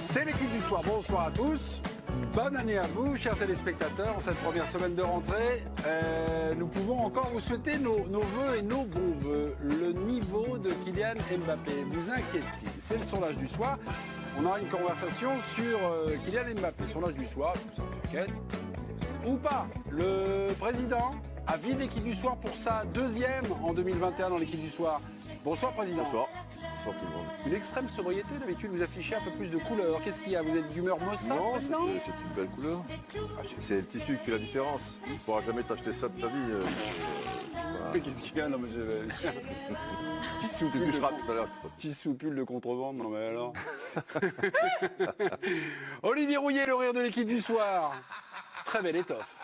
C'est l'équipe du soir. Bonsoir à tous. Bonne année à vous, chers téléspectateurs. En cette première semaine de rentrée, nous pouvons encore vous souhaiter nos vœux et nos bons vœux. Le niveau de Kylian Mbappé vous inquiète-t-il? C'est le sondage du soir. On aura une conversation sur Kylian Mbappé. Sondage du soir, ça vous inquiète ou pas? Le président a vu l'équipe du soir pour sa deuxième en 2021 dans l'équipe du soir. Bonsoir, président. Bonsoir. Bonsoir tout le monde. Une extrême sobriété, d'habitude vous affichez un peu plus de couleurs. Qu'est-ce qu'il y a? Vous êtes d'humeur maussade? Non, maintenant c'est une belle couleur. C'est le tissu qui fait la différence. Tu ne pourras jamais t'acheter ça de ta vie. Qu'est-ce qu'il y a? Non, mais Tu toucheras tout à l'heure. Petit soupule de contrebande, non mais alors. Olivier Rouillet, le rire de l'équipe du soir. Très belle étoffe.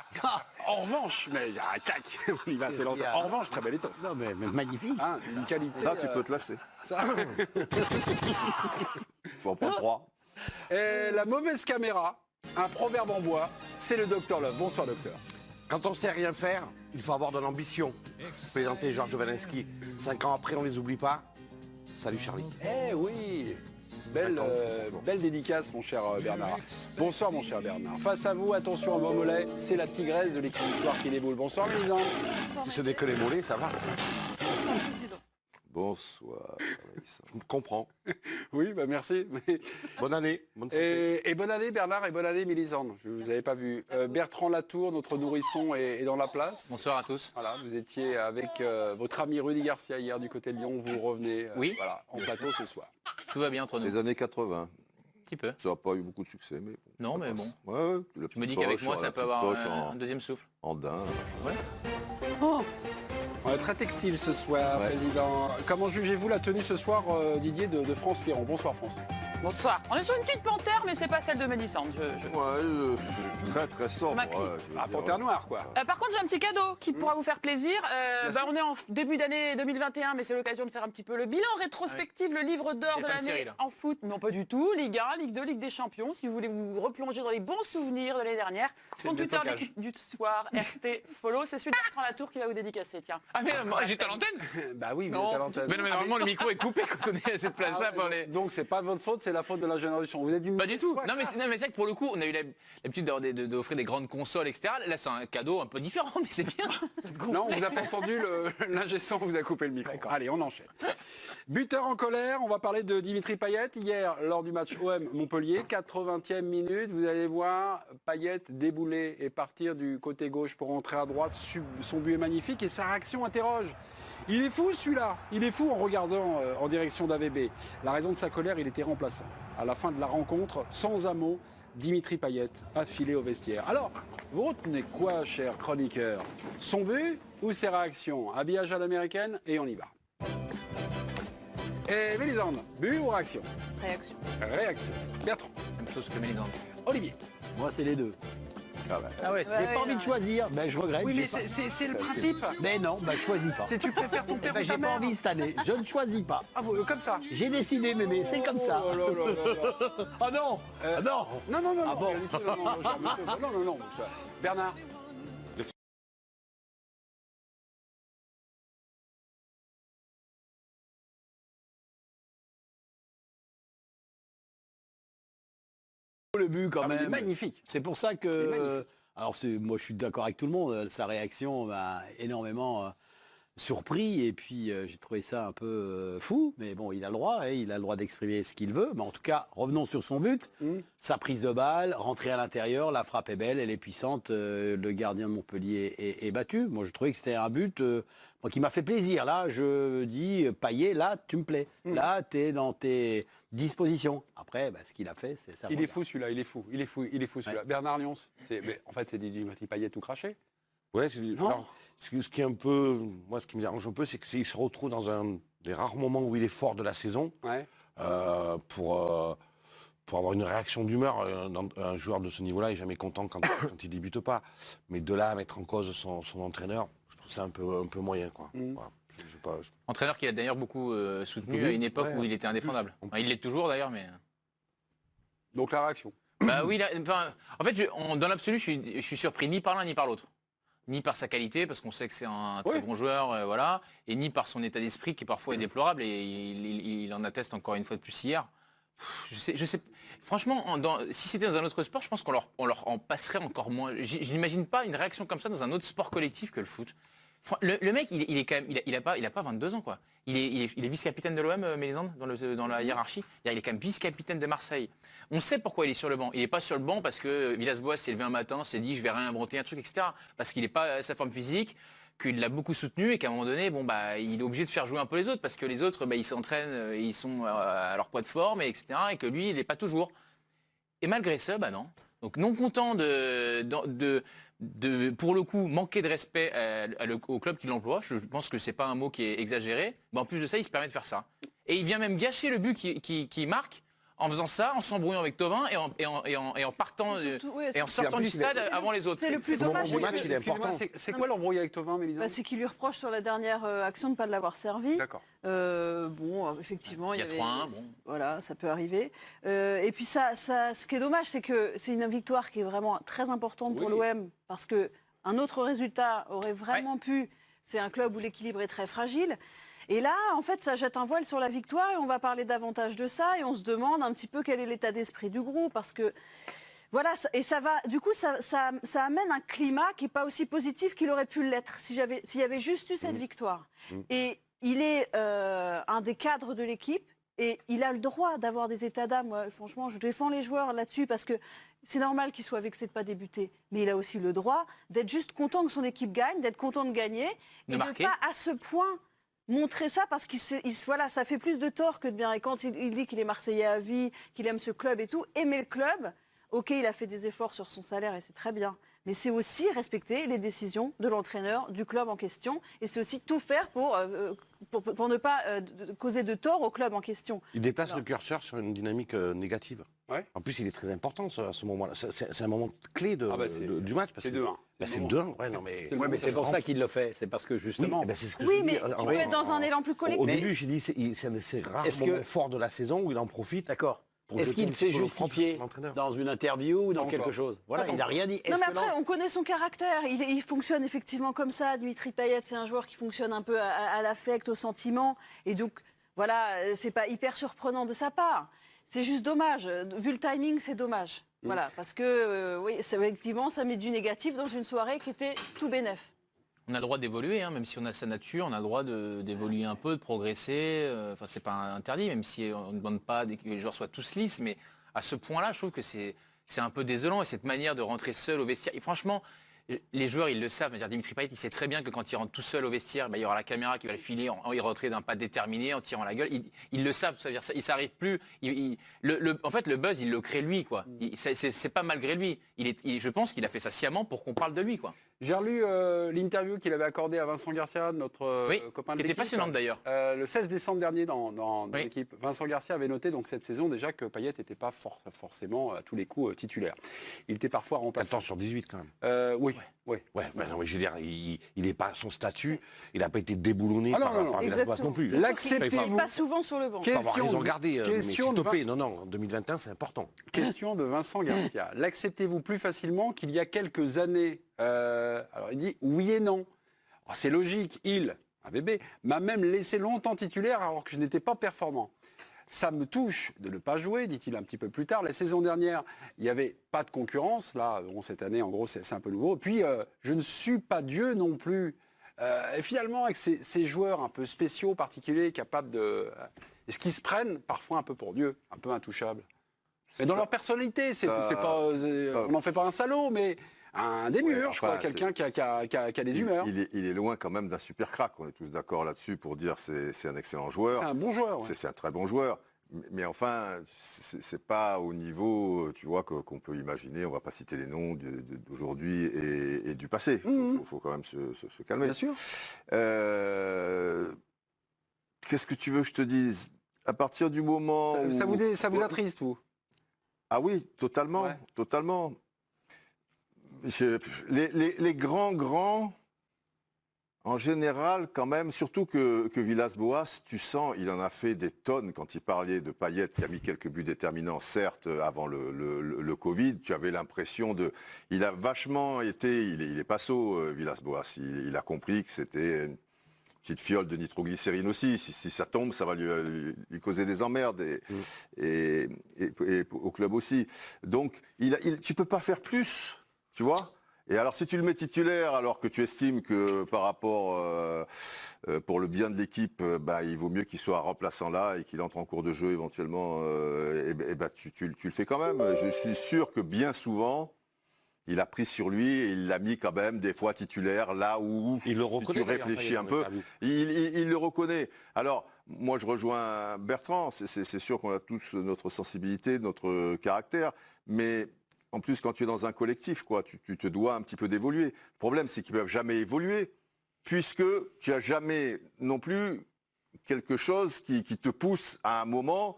En revanche, mais tac, on y va, c'est longtemps. En revanche, très belle étoffe. Non mais magnifique. Hein, une qualité. Ça, tu peux te l'acheter. Ça. Faut en prendre 3. Et la mauvaise caméra, un proverbe en bois, c'est le docteur Love. Bonsoir, docteur. Quand on sait rien faire, il faut avoir de l'ambition. Présenter Georges Walensky. 5 ans après, on les oublie pas. Salut Charlie. Eh oui, belle dédicace, mon cher Bernard. Bonsoir, mon cher Bernard. Face à vous, attention à vos mollets, c'est la tigresse de l'équipe du soir qui déboule. Bonsoir, Mélisande. Tu sais que les mollets, ça va. Bonsoir. Je comprends. Oui, bah merci. Bonne année. Bonne santé. Et bonne année, Bernard, et bonne année, Mélisande. Je ne vous avais pas vu. Bertrand Latour, notre nourrisson, est dans la place. Bonsoir à tous. Voilà, vous étiez avec votre ami Rudy Garcia hier du côté de Lyon. Vous revenez Oui. voilà, en plateau ce soir. Tout va bien entre nous. Les années 80. Un petit peu. Ça n'a pas eu beaucoup de succès, mais bon. Non, mais passe. bon. Ouais, Je me dis qu'avec moi, ça peut avoir un deuxième souffle. En daim. Ouais. On est très textile ce soir, Ouais. président. Comment jugez-vous la tenue ce soir, Didier, de France Piron? Bonsoir, France. Bonsoir. On est sur une petite panthère, mais c'est pas celle de Mélissande. Ouais, très très sobre. Ma crie. Ouais, je veux Ah, dire. panthère noire, quoi. Par contre, j'ai un petit cadeau qui pourra vous faire plaisir. Merci. On est en début d'année 2021, mais c'est l'occasion de faire un petit peu le bilan rétrospectif, le livre d'or de Stéphane l'année Cyril. en foot. Non, pas du tout. Ligue 1, Ligue 2, Ligue des Champions. Si vous voulez vous replonger dans les bons souvenirs de l'année dernière, C'est compte le Twitter déstockage. du soir, RT Follow. C'est celui de Bertrand Latour qui va vous dédicacer. Tiens. Ah mais moi, j'étais à l'antenne. Bah oui, vous Non. êtes à l'antenne. Mais non, mais normalement le micro est coupé quand on est à cette place-là. Ah ouais, donc c'est pas de votre faute, c'est la faute de la génération. Vous êtes d'une Pas du tout. mauvaise Non mais foi. c'est vrai que pour le coup, on a eu l'habitude d'offrir des grandes consoles, etc. Là, c'est un cadeau un peu différent, mais c'est bien. Non, on vous a pas entendu, l'ingé son vous a coupé le micro. Allez, on enchaîne. Buteur en colère, on va parler de Dimitri Payet. Hier, lors du match OM Montpellier, 80e minute, vous allez voir Payet débouler et partir du côté gauche pour entrer à droite. Son but est magnifique et sa réaction interroge. Il est fou celui-là, il est fou en regardant en direction d'AVB. La raison de sa colère, il était remplaçant. À la fin de la rencontre, sans un mot, Dimitri Payet a filé au vestiaire. Alors, vous retenez quoi, cher chroniqueur? Son but ou ses réactions? Habillage à l'américaine et on y va. Et Mélisande, but ou réaction? Réaction. Réaction. Bertrand. Même chose que Mélisande. Olivier. Moi, c'est les deux. Ah bah, Ah ouais, J'ai pas envie de choisir. Ben, je regrette. Oui, mais J'ai pas- c'est le principe. Mais non, je choisis pas. C'est tu préfères ton père ou Ben, ta j'ai pas mère. envie cette année. Je ne choisis pas. Ah, comme ça. J'ai décidé, mémé. C'est comme ça. Oh là là là là. Oh non. Ah non. Non, non, non, Ah non, bon rien du tout, non, non, genre, non, non, non, ça. Bernard. Le but quand Ah, mais il est même. magnifique. C'est pour ça Il est que. magnifique. Alors moi je suis d'accord avec tout le monde. Sa réaction m'a énormément surpris et puis j'ai trouvé ça un peu fou. Mais bon, il a le droit, hein, il a le droit d'exprimer ce qu'il veut. Mais en tout cas, revenons sur son but. Sa prise de balle, rentrée à l'intérieur, la frappe est belle, elle est puissante. Le gardien de Montpellier est battu. Moi je trouvais que c'était un but moi, qui m'a fait plaisir. Là, je dis Payet, là tu me plais. Là, tu es dans tes dispositions. Après, ce qu'il a fait, c'est ça. Il est fou celui-là, il est fou, il est fou, il est fou celui-là. Ouais. Bernard Lyons, en fait c'est Dimitri Payet tout craché. Ouais, Non. alors, ce qui est un peu, moi, ce qui me dérange un peu, c'est qu'il se retrouve dans un des rares moments où il est fort de la saison Ouais. pour avoir une réaction d'humeur. Un joueur de ce niveau-là est jamais content quand il débute pas. Mais de là à mettre en cause son entraîneur, je trouve ça un peu moyen, quoi. Voilà. Je pas, Entraîneur qui a d'ailleurs beaucoup soutenu à une époque où il était indéfendable. Enfin, il l'est toujours d'ailleurs, mais. Donc la réaction. Bah oui, en fait, dans l'absolu, je suis surpris ni par l'un ni par l'autre. Ni par sa qualité, parce qu'on sait que c'est un très bon joueur, voilà, et ni par son état d'esprit qui parfois est déplorable, et il en atteste encore une fois de plus hier. Je sais. Franchement, si c'était dans un autre sport, je pense qu'on leur en passerait encore moins. Je n'imagine pas une réaction comme ça dans un autre sport collectif que le foot. Le mec, il est quand même, il a pas 22 ans quoi. Il est vice-capitaine de l'OM, Mélisande, dans la hiérarchie. Il est quand même vice-capitaine de Marseille. On sait pourquoi il est sur le banc. Il n'est pas sur le banc parce que Villas-Boas s'est levé un matin, s'est dit je vais réinventer un truc, etc. Parce qu'il n'est pas à sa forme physique, qu'il l'a beaucoup soutenu et qu'à un moment donné, il est obligé de faire jouer un peu les autres parce que les autres, ils s'entraînent, ils sont à leur poids de forme, etc. Et que lui, il n'est pas toujours. Et malgré ça, non. Donc non content de pour le coup, manquer de respect au club qui l'emploie, je pense que c'est pas un mot qui est exagéré, en plus de ça, il se permet de faire ça. Et il vient même gâcher le but qui marque en faisant ça, en s'embrouillant avec Thauvin et en partant et en sortant du stade avant les autres. C'est le plus dommage. Le match, il est important. C'est quoi l'embrouille avec Thauvin, Mélisande? C'est qu'il lui reproche sur la dernière action de ne pas l'avoir servi. D'accord. Effectivement, il y a 3-1, voilà, ça peut arriver. Et puis ce qui est dommage, c'est que c'est une victoire qui est vraiment très importante pour l'OM parce que un autre résultat aurait vraiment pu. C'est un club où l'équilibre est très fragile. Et là, en fait, ça jette un voile sur la victoire et on va parler davantage de ça et on se demande un petit peu quel est l'état d'esprit du groupe parce que voilà, et ça va, du coup, ça amène un climat qui n'est pas aussi positif qu'il aurait pu l'être s'il y avait juste eu cette victoire. Et il est un des cadres de l'équipe et il a le droit d'avoir des états d'âme. Moi, franchement, je défends les joueurs là-dessus parce que c'est normal qu'il soit vexé de ne pas débuter. Mais il a aussi le droit d'être juste content que son équipe gagne, d'être content de gagner et de ne pas à ce point montrer ça parce voilà, ça fait plus de tort que de bien. Et quand il dit qu'il est Marseillais à vie, qu'il aime ce club et tout, aimer le club, ok, il a fait des efforts sur son salaire et c'est très bien. Mais c'est aussi respecter les décisions de l'entraîneur, du club en question. Et c'est aussi tout faire pour ne pas causer de tort au club en question. Il déplace le curseur sur une dynamique négative. Ouais. En plus, il est très important à ce moment-là. C'est un moment clé du match. C'est 2-1. C'est le 2-1. Ouais, non, mais c'est pour ça qu'il le fait. C'est parce que justement. C'est ce que oui, mais il peut être dans un élan plus collectif. Au début, j'ai dit c'est un de ces rares moments forts de la saison où il en profite. D'accord. Est-ce qu'il s'est justifié dans une interview ou dans quelque encore. chose? Voilà, il n'a rien dit. Non, mais après, on connaît son caractère. Il fonctionne effectivement comme ça. Dimitri Payet, c'est un joueur qui fonctionne un peu à l'affect, au sentiment. Et donc, voilà, c'est pas hyper surprenant de sa part. C'est juste dommage. Vu le timing, c'est dommage. Voilà, parce que, oui, effectivement, ça met du négatif dans une soirée qui était tout bénef. On a le droit d'évoluer, même si on a sa nature, on a le droit d'évoluer un peu, de progresser. Enfin, c'est pas interdit, même si on ne demande pas que les joueurs soient tous lisses. Mais à ce point-là, je trouve que c'est un peu désolant. Et cette manière de rentrer seul au vestiaire, et franchement, les joueurs, ils le savent. Dimitri Payet, il sait très bien que quand il rentre tout seul au vestiaire, il y aura la caméra qui va le filer en y rentrer d'un pas déterminé, en tirant la gueule. Ils le savent, ça veut dire ça. Il s'arrive plus. En fait, le buzz, il le crée lui, quoi. C'est pas malgré lui. Je pense qu'il a fait ça sciemment pour qu'on parle de lui, quoi. J'ai relu l'interview qu'il avait accordée à Vincent Garcia, notre copain de l'équipe. Qui était passionnante d'ailleurs. Le 16 décembre dernier dans l'équipe. Vincent Garcia avait noté donc cette saison déjà que Payet n'était pas forcément à tous les coups titulaire. Il était parfois remplaçant. 14 sur 18 quand même. Oui. Non, mais je veux dire, il n'est pas son statut, il n'a pas été déboulonné par Villas-Boas non plus. L'acceptez-vous? Pas souvent sur le banc. Il faut avoir raison garder, mais s'il te plaît, non, en 2021, c'est important. Question de Vincent Garcia. L'acceptez-vous plus facilement qu'il y a quelques années? Alors il dit oui et non. C'est logique, un bébé, m'a même laissé longtemps titulaire alors que je n'étais pas performant. Ça me touche de ne pas jouer, dit-il un petit peu plus tard. La saison dernière, il n'y avait pas de concurrence. Là, cette année, en gros, c'est un peu nouveau. Puis, je ne suis pas Dieu non plus. Et finalement, avec ces joueurs un peu spéciaux, particuliers, capables de... Est-ce qu'ils se prennent parfois un peu pour Dieu, un peu intouchables? Mais dans leur personnalité, on n'en fait pas un salaud, mais... un démiurge, quelqu'un qui a des humeurs. Il est loin quand même d'un super crack, on est tous d'accord là-dessus pour dire c'est un excellent joueur. C'est un bon joueur. Ouais. C'est un très bon joueur, mais enfin, c'est pas au niveau, tu vois, qu'on peut imaginer, on va pas citer les noms d'aujourd'hui et du passé. Faut quand même se calmer. Bien sûr. Qu'est-ce que tu veux que je te dise? À partir du moment ça vous attriste, vous? Ah oui, totalement, ouais. Totalement. Les grands, en général, quand même, surtout que Villas-Boas, tu sens, il en a fait des tonnes quand il parlait de Payet, qui a mis quelques buts déterminants, certes, avant le Covid. Tu avais l'impression il a vachement été, il est pas sot, Villas-Boas. Il a compris que c'était petite fiole de nitroglycérine aussi. Si ça tombe, ça va lui causer des emmerdes et au club aussi. Donc, tu peux pas faire plus, tu vois. Et alors, si tu le mets titulaire, alors que tu estimes que par rapport pour le bien de l'équipe, il vaut mieux qu'il soit remplaçant là et qu'il entre en cours de jeu éventuellement, tu le fais quand même. Je suis sûr que bien souvent, il a pris sur lui et il l'a mis quand même des fois titulaire là où il le reconnaît, tu réfléchis un peu. Il le reconnaît. Alors, moi, je rejoins Bertrand. C'est sûr qu'on a tous notre sensibilité, notre caractère, mais en plus, quand tu es dans un collectif, quoi, tu te dois un petit peu d'évoluer. Le problème, c'est qu'ils ne peuvent jamais évoluer, puisque tu n'as jamais non plus quelque chose qui te pousse à un moment,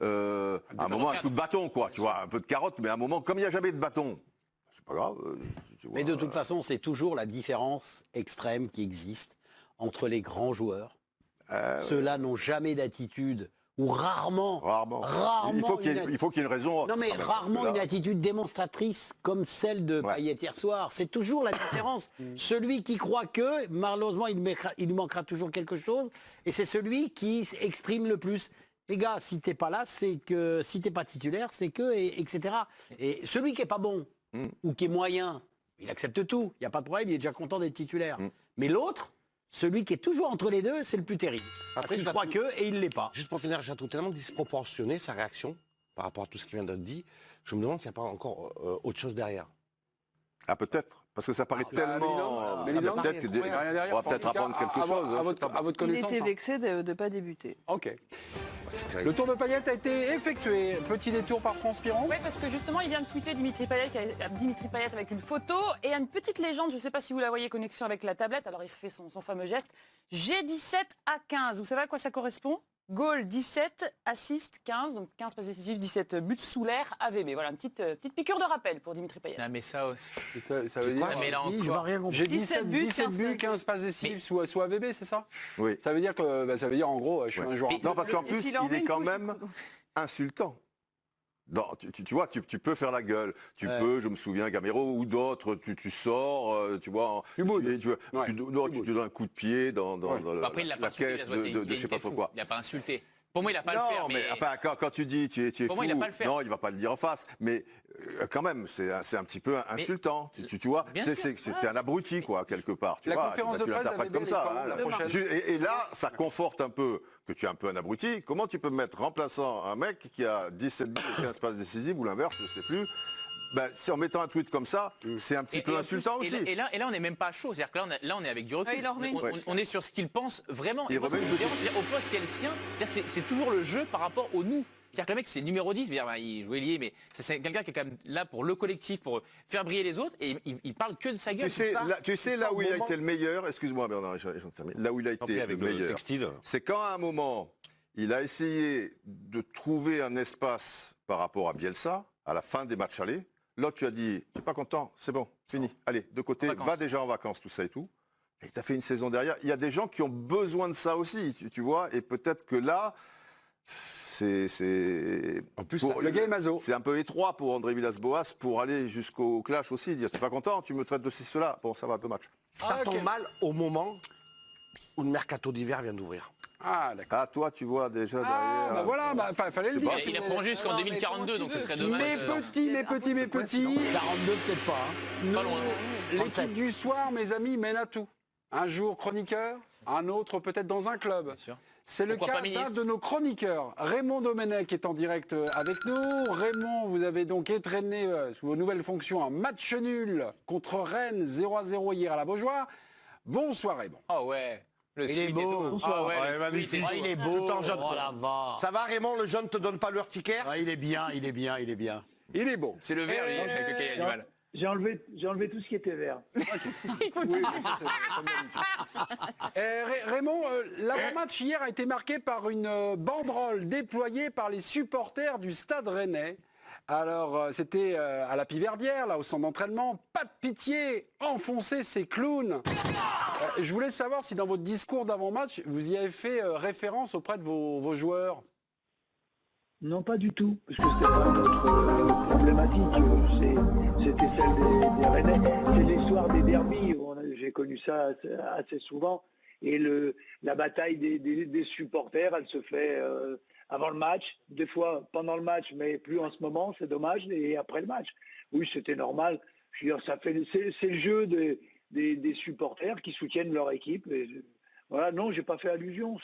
un coup de bâton, quoi. Tu vois, un peu de carotte, mais à un moment, comme il n'y a jamais de bâton, c'est pas grave. Mais de toute façon, c'est toujours la différence extrême qui existe entre les grands joueurs. Ceux-là n'ont jamais d'attitude. Ou rarement. Il faut qu'il y ait une raison. Non, mais rarement une attitude démonstratrice comme celle de Payet hier soir. C'est toujours la différence. Celui qui croit que, malheureusement, il lui manquera toujours quelque chose. Et c'est celui qui exprime le plus. Les gars, si t'es pas là, c'est que. Si t'es pas titulaire, c'est que. Etc. Et celui qui est pas bon, ou qui est moyen, il accepte tout. Il n'y a pas de problème, il est déjà content d'être titulaire. Mais l'autre. Celui qui est toujours entre les deux, c'est le plus terrible. Après, il croit que, et il ne l'est pas. Juste pour finir, j'ai trouvé tellement disproportionné sa réaction par rapport à tout ce qui vient d'être dit. Je me demande s'il n'y a pas encore autre chose derrière. Ah, peut-être. Parce que ça paraît tellement... Mais on va peut-être apprendre quelque chose. À votre Il connaissance. était vexé de ne pas débuter. Ok. Le tour de Payet a été effectué. Petit détour par France Piron. Oui, parce que justement, il vient de tweeter Dimitri Payet avec une photo et une petite légende, je ne sais pas si vous la voyez, connexion avec la tablette, alors il refait son fameux geste. G17 à 15, vous savez à quoi ça correspond? Goal 17, assist 15, donc 15 passes décisives, 17 buts sous l'air, AVB. Voilà, une petite piqûre de rappel pour Dimitri Payet. Non mais ça aussi. Ça veut dire... Mais là Je vois rien compris. J'ai 17 buts, 15 passes décisives sous AVB, c'est ça? Oui. Ça veut dire que, ça veut dire en gros, je suis un joueur. Non, parce qu'en plus, il est quand même insultant. Tu vois, tu peux faire la gueule. Tu peux, je me souviens, Gamero ou d'autres, tu sors, tu vois, tu donnes un coup de pied dans après, il l'a pas la caisse de je sais pas trop quoi. Il n'a pas insulté. Pour moi, il n'a pas le faire. Mais enfin, quand tu dis tu es Pour fou, moi, il a pas le faire. non, il va pas le dire en face. Mais quand même, c'est un petit peu insultant. Tu vois, c'est un abruti, quoi, quelque part. Tu La vois, conférence de tu presse l'interprètes comme ça. la prochaine. Et là, ça conforte un peu que tu es un peu un abruti. Comment tu peux mettre remplaçant un mec qui a 17 buts et 15 passes décisives ou l'inverse, je sais plus. Si en mettant un tweet comme ça, c'est un petit peu insultant aussi. Et là, on n'est même pas chaud. C'est-à-dire que là, on est avec du recul. On est sur ce qu'il pense vraiment. Il remet une petite... Au poste qui est le sien, c'est toujours le jeu par rapport au nous. C'est-à-dire que le mec, c'est numéro 10, il jouait lié, mais c'est quelqu'un qui est quand même là pour le collectif, pour faire briller les autres, et il parle que de sa gueule. Tu sais là où il a été le meilleur, excuse-moi Bernard, j'en termine, là où il a été le meilleur, c'est quand à un moment, il a essayé de trouver un espace par rapport à Bielsa, à la fin des matchs allés. L'autre, tu as dit, tu n'es pas content, c'est bon, fini. Allez, de côté, va déjà en vacances, tout ça et tout. Et tu as fait une saison derrière. Il y a des gens qui ont besoin de ça aussi, tu vois. Et peut-être que là, En plus, le game Mazo. C'est un peu étroit pour André Villas-Boas pour aller jusqu'au clash aussi. Dire, tu n'es pas content, tu me traites de ci, cela. Bon, ça va, 2 matchs. Ça tombe mal au moment où le mercato d'hiver vient d'ouvrir. Ah, d'accord. Ah, toi, tu vois déjà derrière. Voilà, fallait le dire. Il a prolongé jusqu'en 2042, donc ce serait dommage. Mes petits. 42 peut-être pas. Hein. Pas loin. L'équipe du soir, mes amis, mène à tout. Un jour chroniqueur, un autre peut-être dans un club. C'est le cas d'un de nos chroniqueurs. Raymond Domenech est en direct avec nous. Raymond, vous avez donc entraîné sous vos nouvelles fonctions un match nul contre Rennes 0-0 hier à la Beaujoire. Bonsoir Raymond. Ah ouais. Il est beau. Magnifique. Il est beau. Tout en jaune. Oh la vache. Ça va Raymond, le jaune te donne pas l'urticaire? Il est bien. Il est beau. C'est le vert avec lequel il a du mal. J'ai enlevé tout ce qui était vert. Raymond, l'avant-match hier a été marqué par une banderole déployée par les supporters du Stade Rennais. Alors, c'était à la Piverdière, là, au centre d'entraînement. Pas de pitié, enfoncez ces clowns. Je voulais savoir si dans votre discours d'avant-match, vous y avez fait référence auprès de vos joueurs. Non, pas du tout, parce que c'était pas notre problématique. C'était celle des Rennais. C'est l'histoire des derbys. J'ai connu ça assez souvent. Et la bataille des supporters, elle se fait avant le match, des fois pendant le match, mais plus en ce moment, c'est dommage, et après le match. Oui, c'était normal. Je veux dire, c'est le jeu des supporters qui soutiennent leur équipe. Et, voilà, non, j'ai pas fait allusion.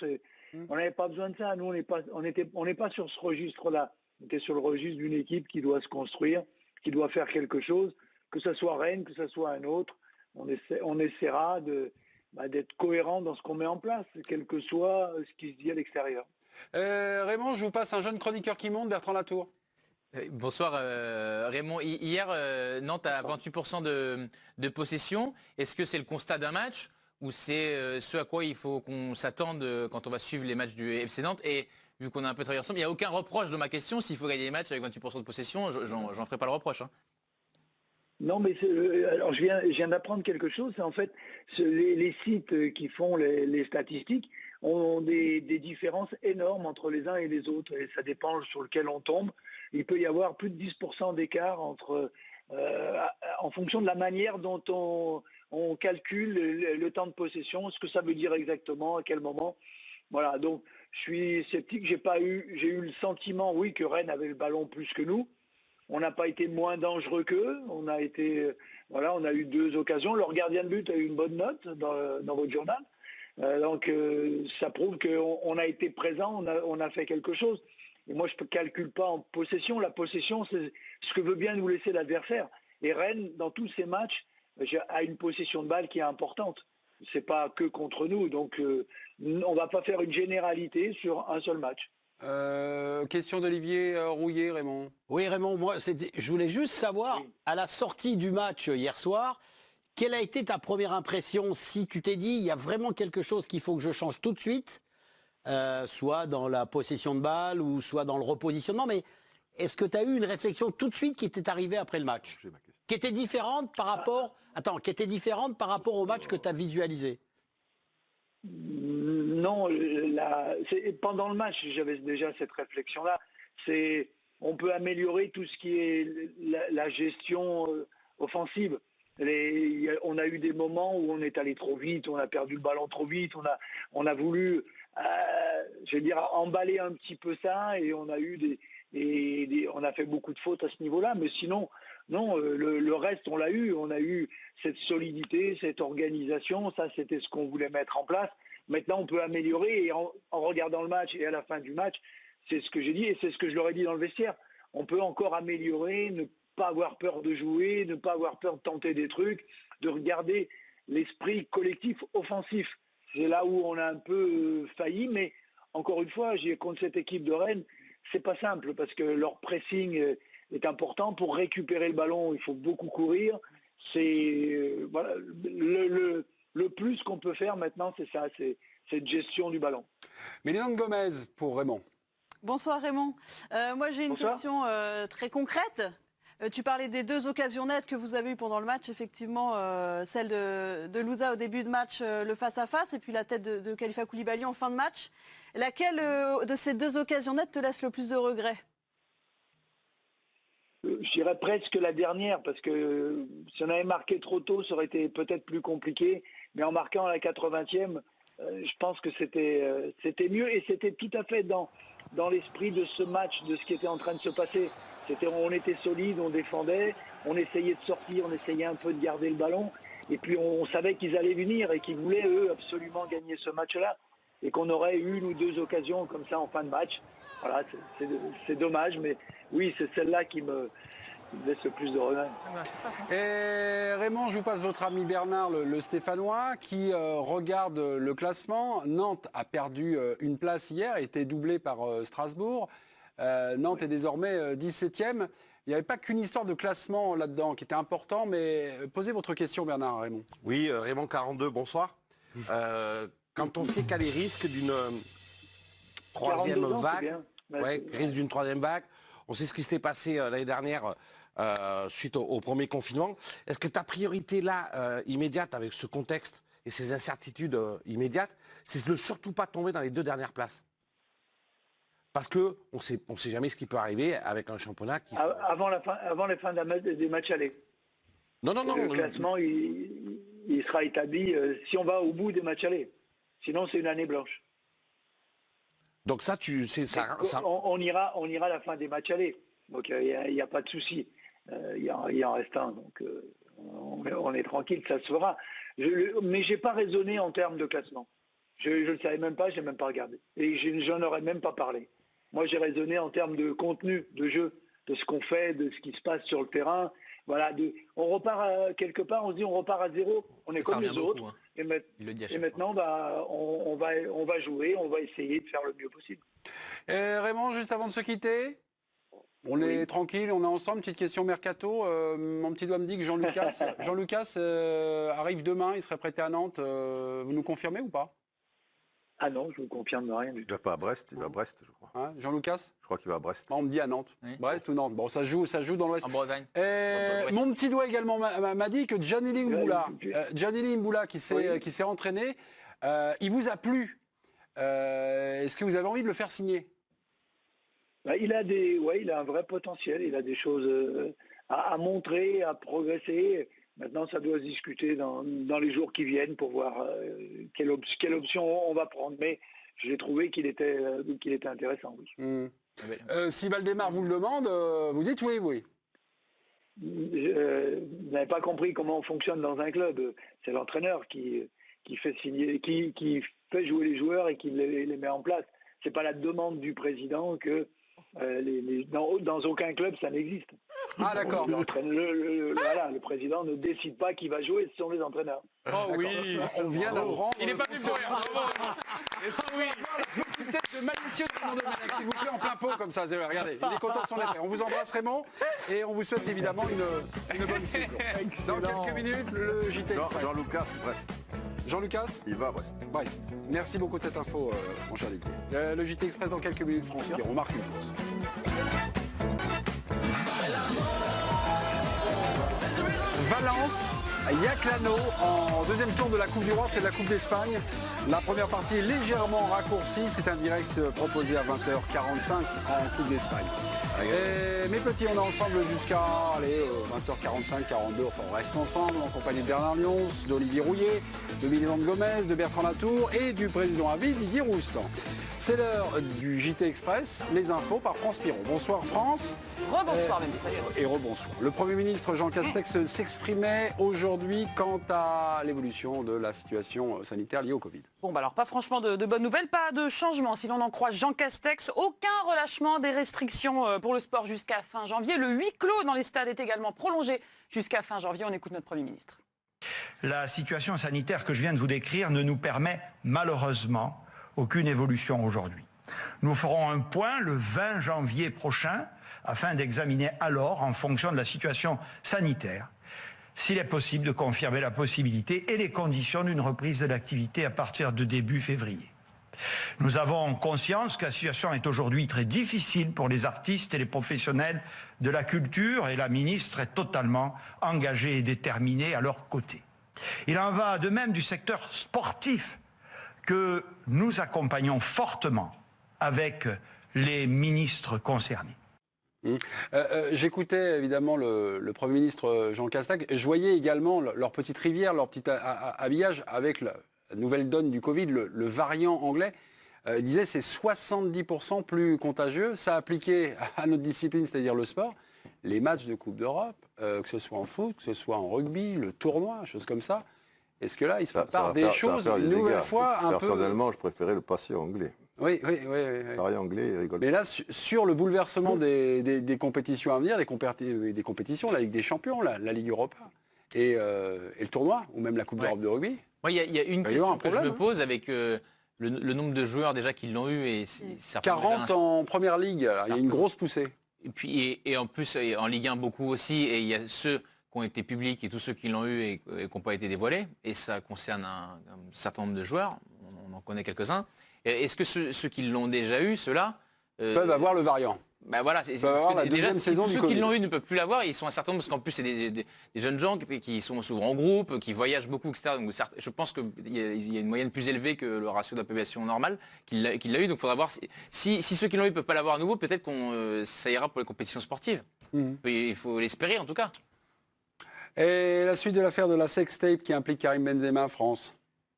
On n'avait pas besoin de ça. Nous, on n'est pas sur ce registre-là. On était sur le registre d'une équipe qui doit se construire, qui doit faire quelque chose, que ce soit Rennes, que ce soit un autre. On essaiera d'être cohérent dans ce qu'on met en place, quel que soit ce qui se dit à l'extérieur. Raymond, je vous passe un jeune chroniqueur qui monte, Bertrand Latour. Bonsoir Raymond. Hier, Nantes a 28% de possession. Est-ce que c'est le constat d'un match ou c'est ce à quoi il faut qu'on s'attende quand on va suivre les matchs du FC Nantes? Et vu qu'on a un peu travaillé ensemble, il n'y a aucun reproche de ma question. S'il faut gagner les matchs avec 28% de possession, j'en ferai pas le reproche. Hein. Non, mais alors je viens d'apprendre quelque chose. C'est en fait les sites qui font les statistiques ont des différences énormes entre les uns et les autres. Et ça dépend sur lequel on tombe. Il peut y avoir plus de 10% d'écart en fonction de la manière dont on calcule le temps de possession, ce que ça veut dire exactement, à quel moment. Voilà, donc je suis sceptique. J'ai eu le sentiment, oui, que Rennes avait le ballon plus que nous. On n'a pas été moins dangereux qu'eux. On a eu 2 occasions. Leur gardien de but a eu une bonne note dans votre journal. Donc ça prouve qu'on a été présent, on a fait quelque chose. Et moi, je ne calcule pas en possession. La possession, c'est ce que veut bien nous laisser l'adversaire. Et Rennes, dans tous ces matchs, a une possession de balle qui est importante. Ce n'est pas que contre nous. Donc on ne va pas faire une généralité sur un seul match. Question d'Olivier Rouillet, Raymond. Oui, Raymond, moi, je voulais juste savoir, à la sortie du match hier soir, quelle a été ta première impression? Si tu t'es dit, il y a vraiment quelque chose qu'il faut que je change tout de suite, soit dans la possession de balle ou soit dans le repositionnement, mais est-ce que tu as eu une réflexion tout de suite qui t'est arrivée après le match, qui était différente par rapport, au match que tu as visualisé? Non, pendant le match, j'avais déjà cette réflexion-là. On peut améliorer tout ce qui est la gestion offensive. On a eu des moments où on est allé trop vite, on a perdu le ballon trop vite, on a voulu, emballer un petit peu ça, et on a fait beaucoup de fautes à ce niveau-là. Mais sinon, non, le reste, on a eu cette solidité, cette organisation, ça c'était ce qu'on voulait mettre en place. Maintenant, on peut améliorer, et en regardant le match et à la fin du match, c'est ce que j'ai dit et c'est ce que je leur ai dit dans le vestiaire. On peut encore améliorer, ne pas avoir peur de jouer, ne pas avoir peur de tenter des trucs, de regarder l'esprit collectif offensif. C'est là où on a un peu failli, mais encore une fois, contre cette équipe de Rennes, c'est pas simple parce que leur pressing est important. Pour récupérer le ballon, il faut beaucoup courir. C'est le plus qu'on peut faire maintenant, c'est ça, c'est cette gestion du ballon. Mélanie Gomez pour Raymond. Bonsoir Raymond. Moi j'ai une question très concrète. Tu parlais des 2 occasions nettes que vous avez eues pendant le match, effectivement, celle de Louza au début de match, le face-à-face, et puis la tête de Khalifa Koulibaly en fin de match. Laquelle de ces 2 occasions nettes te laisse le plus de regrets? Je dirais presque la dernière, parce que si on avait marqué trop tôt, ça aurait été peut-être plus compliqué. Mais en marquant à la 80e, je pense que c'était mieux, et c'était tout à fait dans l'esprit de ce match, de ce qui était en train de se passer. On était solide, on défendait, on essayait de sortir, on essayait un peu de garder le ballon. Et puis on savait qu'ils allaient venir et qu'ils voulaient, eux, absolument gagner ce match-là. Et qu'on aurait 1 ou 2 occasions comme ça en fin de match. Voilà, c'est dommage, mais oui, c'est celle-là qui me laisse le plus de regrets. Et Raymond, je vous passe votre ami Bernard, le Stéphanois, qui regarde le classement. Nantes a perdu une place hier, a été doublé par Strasbourg. Nantes est désormais 17e. Il n'y avait pas qu'une histoire de classement là-dedans qui était important, mais posez votre question, Bernard, Raymond. Oui, Raymond 42, bonsoir. Quand on sait qu'il y a les risques d'une troisième vague, risque d'une 3e vague, on sait ce qui s'est passé l'année dernière suite au premier confinement. Est-ce que ta priorité là, immédiate, avec ce contexte et ces incertitudes immédiates, c'est de ne surtout pas tomber dans les 2 dernières places? Parce qu'on ne sait jamais ce qui peut arriver avec un championnat qui... Avant la fin des matchs allés. Non. Le classement, il sera établi si on va au bout des matchs allés. Sinon, c'est une année blanche. Donc ça, On ira à la fin des matchs allés. Donc il n'y a pas de souci. Il en reste un. Donc on est tranquille, ça se fera. Mais je n'ai pas raisonné en termes de classement. Je ne le savais même pas, je n'ai même pas regardé. Et j'en aurais même pas parlé. Moi, j'ai raisonné en termes de contenu, de jeu, de ce qu'on fait, de ce qui se passe sur le terrain. Voilà, on repart quelque part, on se dit on repart à zéro, on est comme les autres. Beaucoup, hein. Et maintenant, on va jouer, on va essayer de faire le mieux possible. Raymond, juste avant de se quitter, on est tranquille, on est ensemble. Petite question mercato. Mon petit doigt me dit que Jean-Lucas arrive demain, il serait prêté à Nantes. Vous nous confirmez ou pas? Ah non, je ne vous confirme rien du Il tout. va pas à Brest, il va à Brest, je crois. Hein, Jean-Lucas? Je crois qu'il va à Brest. On me dit à Nantes. Oui. Brest ou Nantes? Bon, ça joue dans l'Ouest. En Bretagne. Mon petit doigt également m'a dit que Gianni Mboula qui s'est entraîné, il vous a plu. Est-ce que vous avez envie de le faire signer? Il a un vrai potentiel, il a des choses à montrer, à progresser. Maintenant, ça doit se discuter dans les jours qui viennent pour voir quelle option on va prendre. Mais j'ai trouvé qu'il était intéressant, oui. Si Valdemar vous le demande, vous dites oui, oui. Vous n'avez pas compris comment on fonctionne dans un club. C'est l'entraîneur qui fait signer, qui fait jouer les joueurs et qui les met en place. C'est pas la demande du président que dans aucun club ça n'existe. Ah d'accord. Le président ne décide pas qui va jouer, ce sont les entraîneurs. Oh oui, on vient d'apprendre. Il n'est pas venu pour rien. Et sans oui, la tête de malicieux de Raymond Domenech, s'il vous plaît, en plein pot comme ça. Regardez, il est content de son effet. On vous embrasse Raymond et on vous souhaite évidemment une bonne saison. Dans quelques minutes, le JT Express. Jean-Lucas, Brest. Jean-Lucas? Il va à Brest. Brest. Merci beaucoup de cette info, mon cher Didier. Le JT Express dans quelques minutes, François. On marque une pause. Valence, Yaclano en deuxième tour de la Coupe du Roi, c'est de la Coupe d'Espagne. La première partie est légèrement raccourcie, c'est un direct proposé à 20h45 en Coupe d'Espagne. Mes petits, on est ensemble jusqu'à 20h45, 42, enfin on reste ensemble en compagnie de Bernard Lyons, d'Olivier Rouillet, de Milena Gomez, de Bertrand Latour et du président à vie Didier Roustan. C'est l'heure du JT Express, les infos par France Piron. Bonsoir France. Rebonsoir même, salut. Et rebonsoir. Le Premier ministre Jean Castex s'exprimait aujourd'hui quant à l'évolution de la situation sanitaire liée au Covid. Bon, bah alors pas franchement de bonnes nouvelles, pas de changement. Si l'on en croit Jean Castex, aucun relâchement des restrictions pour le sport jusqu'à fin janvier. Le huis clos dans les stades est également prolongé jusqu'à fin janvier. On écoute notre Premier ministre. La situation sanitaire que je viens de vous décrire ne nous permet malheureusement aucune évolution aujourd'hui. Nous ferons un point le 20 janvier prochain afin d'examiner alors, en fonction de la situation sanitaire, s'il est possible de confirmer la possibilité et les conditions d'une reprise de l'activité à partir de début février. Nous avons conscience que la situation est aujourd'hui très difficile pour les artistes et les professionnels de la culture et la ministre est totalement engagée et déterminée à leur côté. Il en va de même du secteur sportif que nous accompagnons fortement avec les ministres concernés. J'écoutais évidemment le Premier ministre Jean Castex. Je voyais également leur petite rivière, leur petit habillage avec la nouvelle donne du Covid, le variant anglais. Il disait c'est 70% plus contagieux. Ça appliquait à notre discipline, c'est-à-dire le sport. Les matchs de Coupe d'Europe, que ce soit en foot, que ce soit en rugby, le tournoi, choses comme ça. Est-ce que là, il se prépare des choses une nouvelle fois un peu... Personnellement, je préférais le passé anglais. Oui. Pareil anglais, il rigole. Mais là, sur le bouleversement des compétitions à venir, des compétitions, la Ligue des Champions, la Ligue Europa et le tournoi, ou même la Coupe d'Europe de rugby. Moi, il y a une question que je me pose avec le nombre de joueurs déjà qui l'ont eu. Et ça 40 en Première Ligue, il y a une grosse poussée. Et puis et en plus, en Ligue 1, beaucoup aussi. Et il y a ceux qui ont été publics et tous ceux qui l'ont eu et qui n'ont pas été dévoilés. Et ça concerne un certain nombre de joueurs. On en connaît quelques-uns. Est-ce que ceux qui l'ont déjà eu, ceux-là... peuvent avoir le variant. Ben voilà, déjà, ceux qui l'ont eu ne peuvent plus l'avoir, ils sont un certain nombre, parce qu'en plus c'est des jeunes gens qui sont souvent en groupe, qui voyagent beaucoup, etc. Donc je pense qu'il y a une moyenne plus élevée que le ratio de la population normale qu'il l'a eu. Donc il faudra voir si ceux qui l'ont eu ne peuvent pas l'avoir à nouveau, peut-être ça ira pour les compétitions sportives. Il faut l'espérer en tout cas. Et la suite de l'affaire de la sextape qui implique Karim Benzema, France.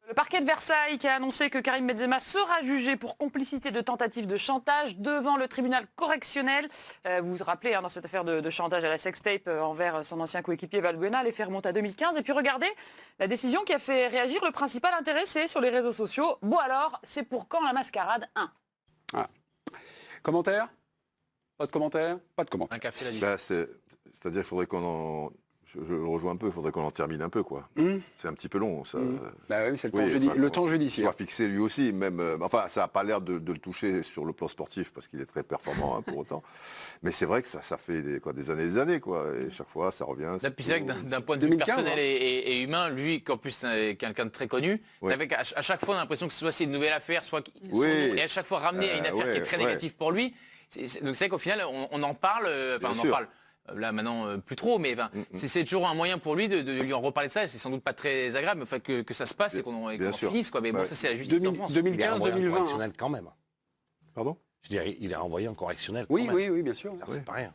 Le parquet de Versailles qui a annoncé que Karim Benzema sera jugé pour complicité de tentative de chantage devant le tribunal correctionnel. Vous vous rappelez dans cette affaire de chantage à la sextape envers son ancien coéquipier Valbuena, l'effet remonte à 2015. Et puis regardez la décision qui a fait réagir le principal intéressé sur les réseaux sociaux. Bon alors, c'est pour quand la mascarade 1 ? Commentaire ? Pas de commentaire ? Pas de commentaire. Un café la nuit. C'est-à-dire qu'il faudrait qu'on en... Je le rejoins un peu, il faudrait qu'on en termine un peu, quoi. C'est un petit peu long, ça. Bah oui, c'est le temps judiciaire. Soit fixé lui aussi, même. Enfin, ça n'a pas l'air de le toucher sur le plan sportif, parce qu'il est très performant, pour autant. Mais c'est vrai que ça fait des années, quoi. Et chaque fois, ça revient. Puis c'est vrai que d'un point de vue 2015, personnel et humain, lui, qui en plus est quelqu'un de très connu, avec à chaque fois on a l'impression que soit c'est une nouvelle affaire, soit et à chaque fois ramené à une affaire qui est très négative pour lui. Donc c'est vrai qu'au final, on en parle, on en parle. Là maintenant plus trop, mais c'est toujours un moyen pour lui de lui en reparler de ça. C'est sans doute pas très agréable, mais que ça se passe et qu'on en finisse, quoi. Mais bon, ça c'est la justice en France. 2015-2020. Quand même. Pardon ? Je dirais, il est renvoyé en correctionnel. Oui, bien sûr. C'est pas rien.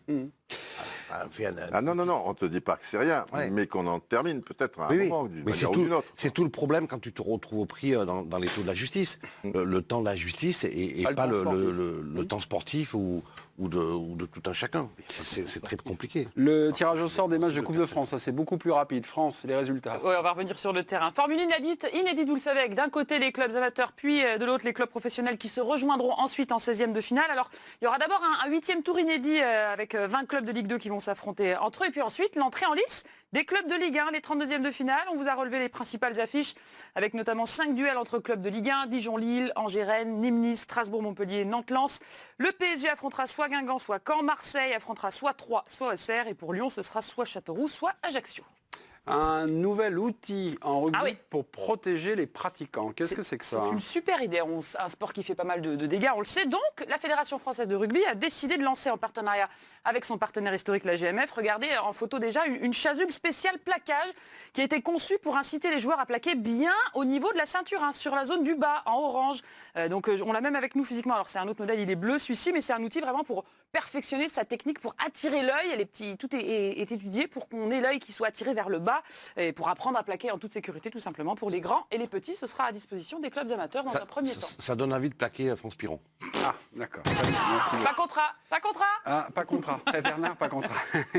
Non, on ne te dit pas que c'est rien, mais qu'on en termine peut-être à un moment, d'une manière ou d'une autre. C'est tout le problème quand tu te retrouves au prix dans les taux de la justice. Le temps de la justice et pas le temps sportif ou de tout un chacun. C'est très compliqué. Le tirage au sort des matchs de Coupe de France, ça c'est beaucoup plus rapide. France, les résultats. Ouais, on va revenir sur le terrain. Formule inédite, vous le savez, avec d'un côté les clubs amateurs, puis de l'autre les clubs professionnels qui se rejoindront ensuite en 16e de finale. Alors, il y aura d'abord un 8e tour inédit avec 20 clubs de Ligue 2 qui vont s'affronter entre eux. Et puis ensuite, l'entrée en lice des clubs de Ligue 1, les 32e de finale. On vous a relevé les principales affiches avec notamment 5 duels entre clubs de Ligue 1, Dijon-Lille, Angers-Rennes, Nîmes-Nice, Strasbourg-Montpellier, Nantes-Lens. Le PSG affrontera soit Guingamp, soit Caen. Marseille affrontera soit Troyes, soit Auxerre. Et pour Lyon, ce sera soit Châteauroux, soit Ajaccio. Un nouvel outil en rugby pour protéger les pratiquants. Qu'est-ce que c'est que ça ? C'est une super idée. Un sport qui fait pas mal de dégâts, on le sait. Donc, la Fédération française de rugby a décidé de lancer en partenariat avec son partenaire historique, la GMF, regardez en photo déjà, une chasuble spéciale plaquage qui a été conçue pour inciter les joueurs à plaquer bien au niveau de la ceinture, sur la zone du bas, en orange. Donc, on l'a même avec nous physiquement. Alors, c'est un autre modèle, il est bleu, celui-ci, mais c'est un outil vraiment pour perfectionner sa technique, pour attirer l'œil. Tout est étudié pour qu'on ait l'œil qui soit attiré vers le bas et pour apprendre à plaquer en toute sécurité, tout simplement. Pour les grands et les petits, ce sera à disposition des clubs amateurs dans un premier temps. Ça donne envie de plaquer France Piron. Ah, d'accord. Merci. Pas contrat. Ah, pas contrat. Bernard, pas contrat.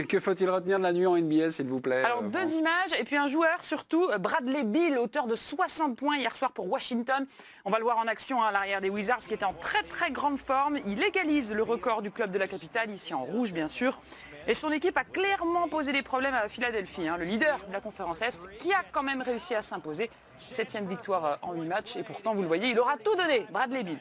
Que faut-il retenir de la nuit en NBA, s'il vous plaît ? Alors, 2 images et puis un joueur, surtout, Bradley Beal, auteur de 60 points hier soir pour Washington. On va le voir en action à l'arrière des Wizards, qui était en très très grande forme. Il égalise le record du club de la capitale, ici en rouge bien sûr. Et son équipe a clairement posé des problèmes à Philadelphie, le leader de la conférence Est, qui a quand même réussi à s'imposer. 7e victoire en 8 matchs. Et pourtant, vous le voyez, il aura tout donné, Bradley Beal.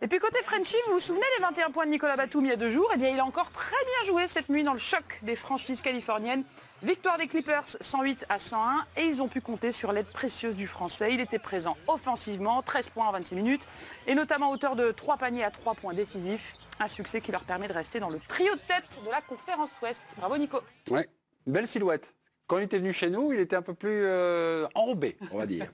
Et puis côté Frenchie, vous vous souvenez des 21 points de Nicolas Batum il y a 2 jours ? Eh bien, il a encore très bien joué cette nuit dans le choc des franchises californiennes. Victoire des Clippers 108-101 et ils ont pu compter sur l'aide précieuse du Français. Il était présent offensivement, 13 points en 26 minutes et notamment auteur de 3 paniers à 3 points décisifs. Un succès qui leur permet de rester dans le trio de tête de la conférence Ouest. Bravo Nico. Ouais, belle silhouette. Quand il était venu chez nous, il était un peu plus enrobé, on va dire.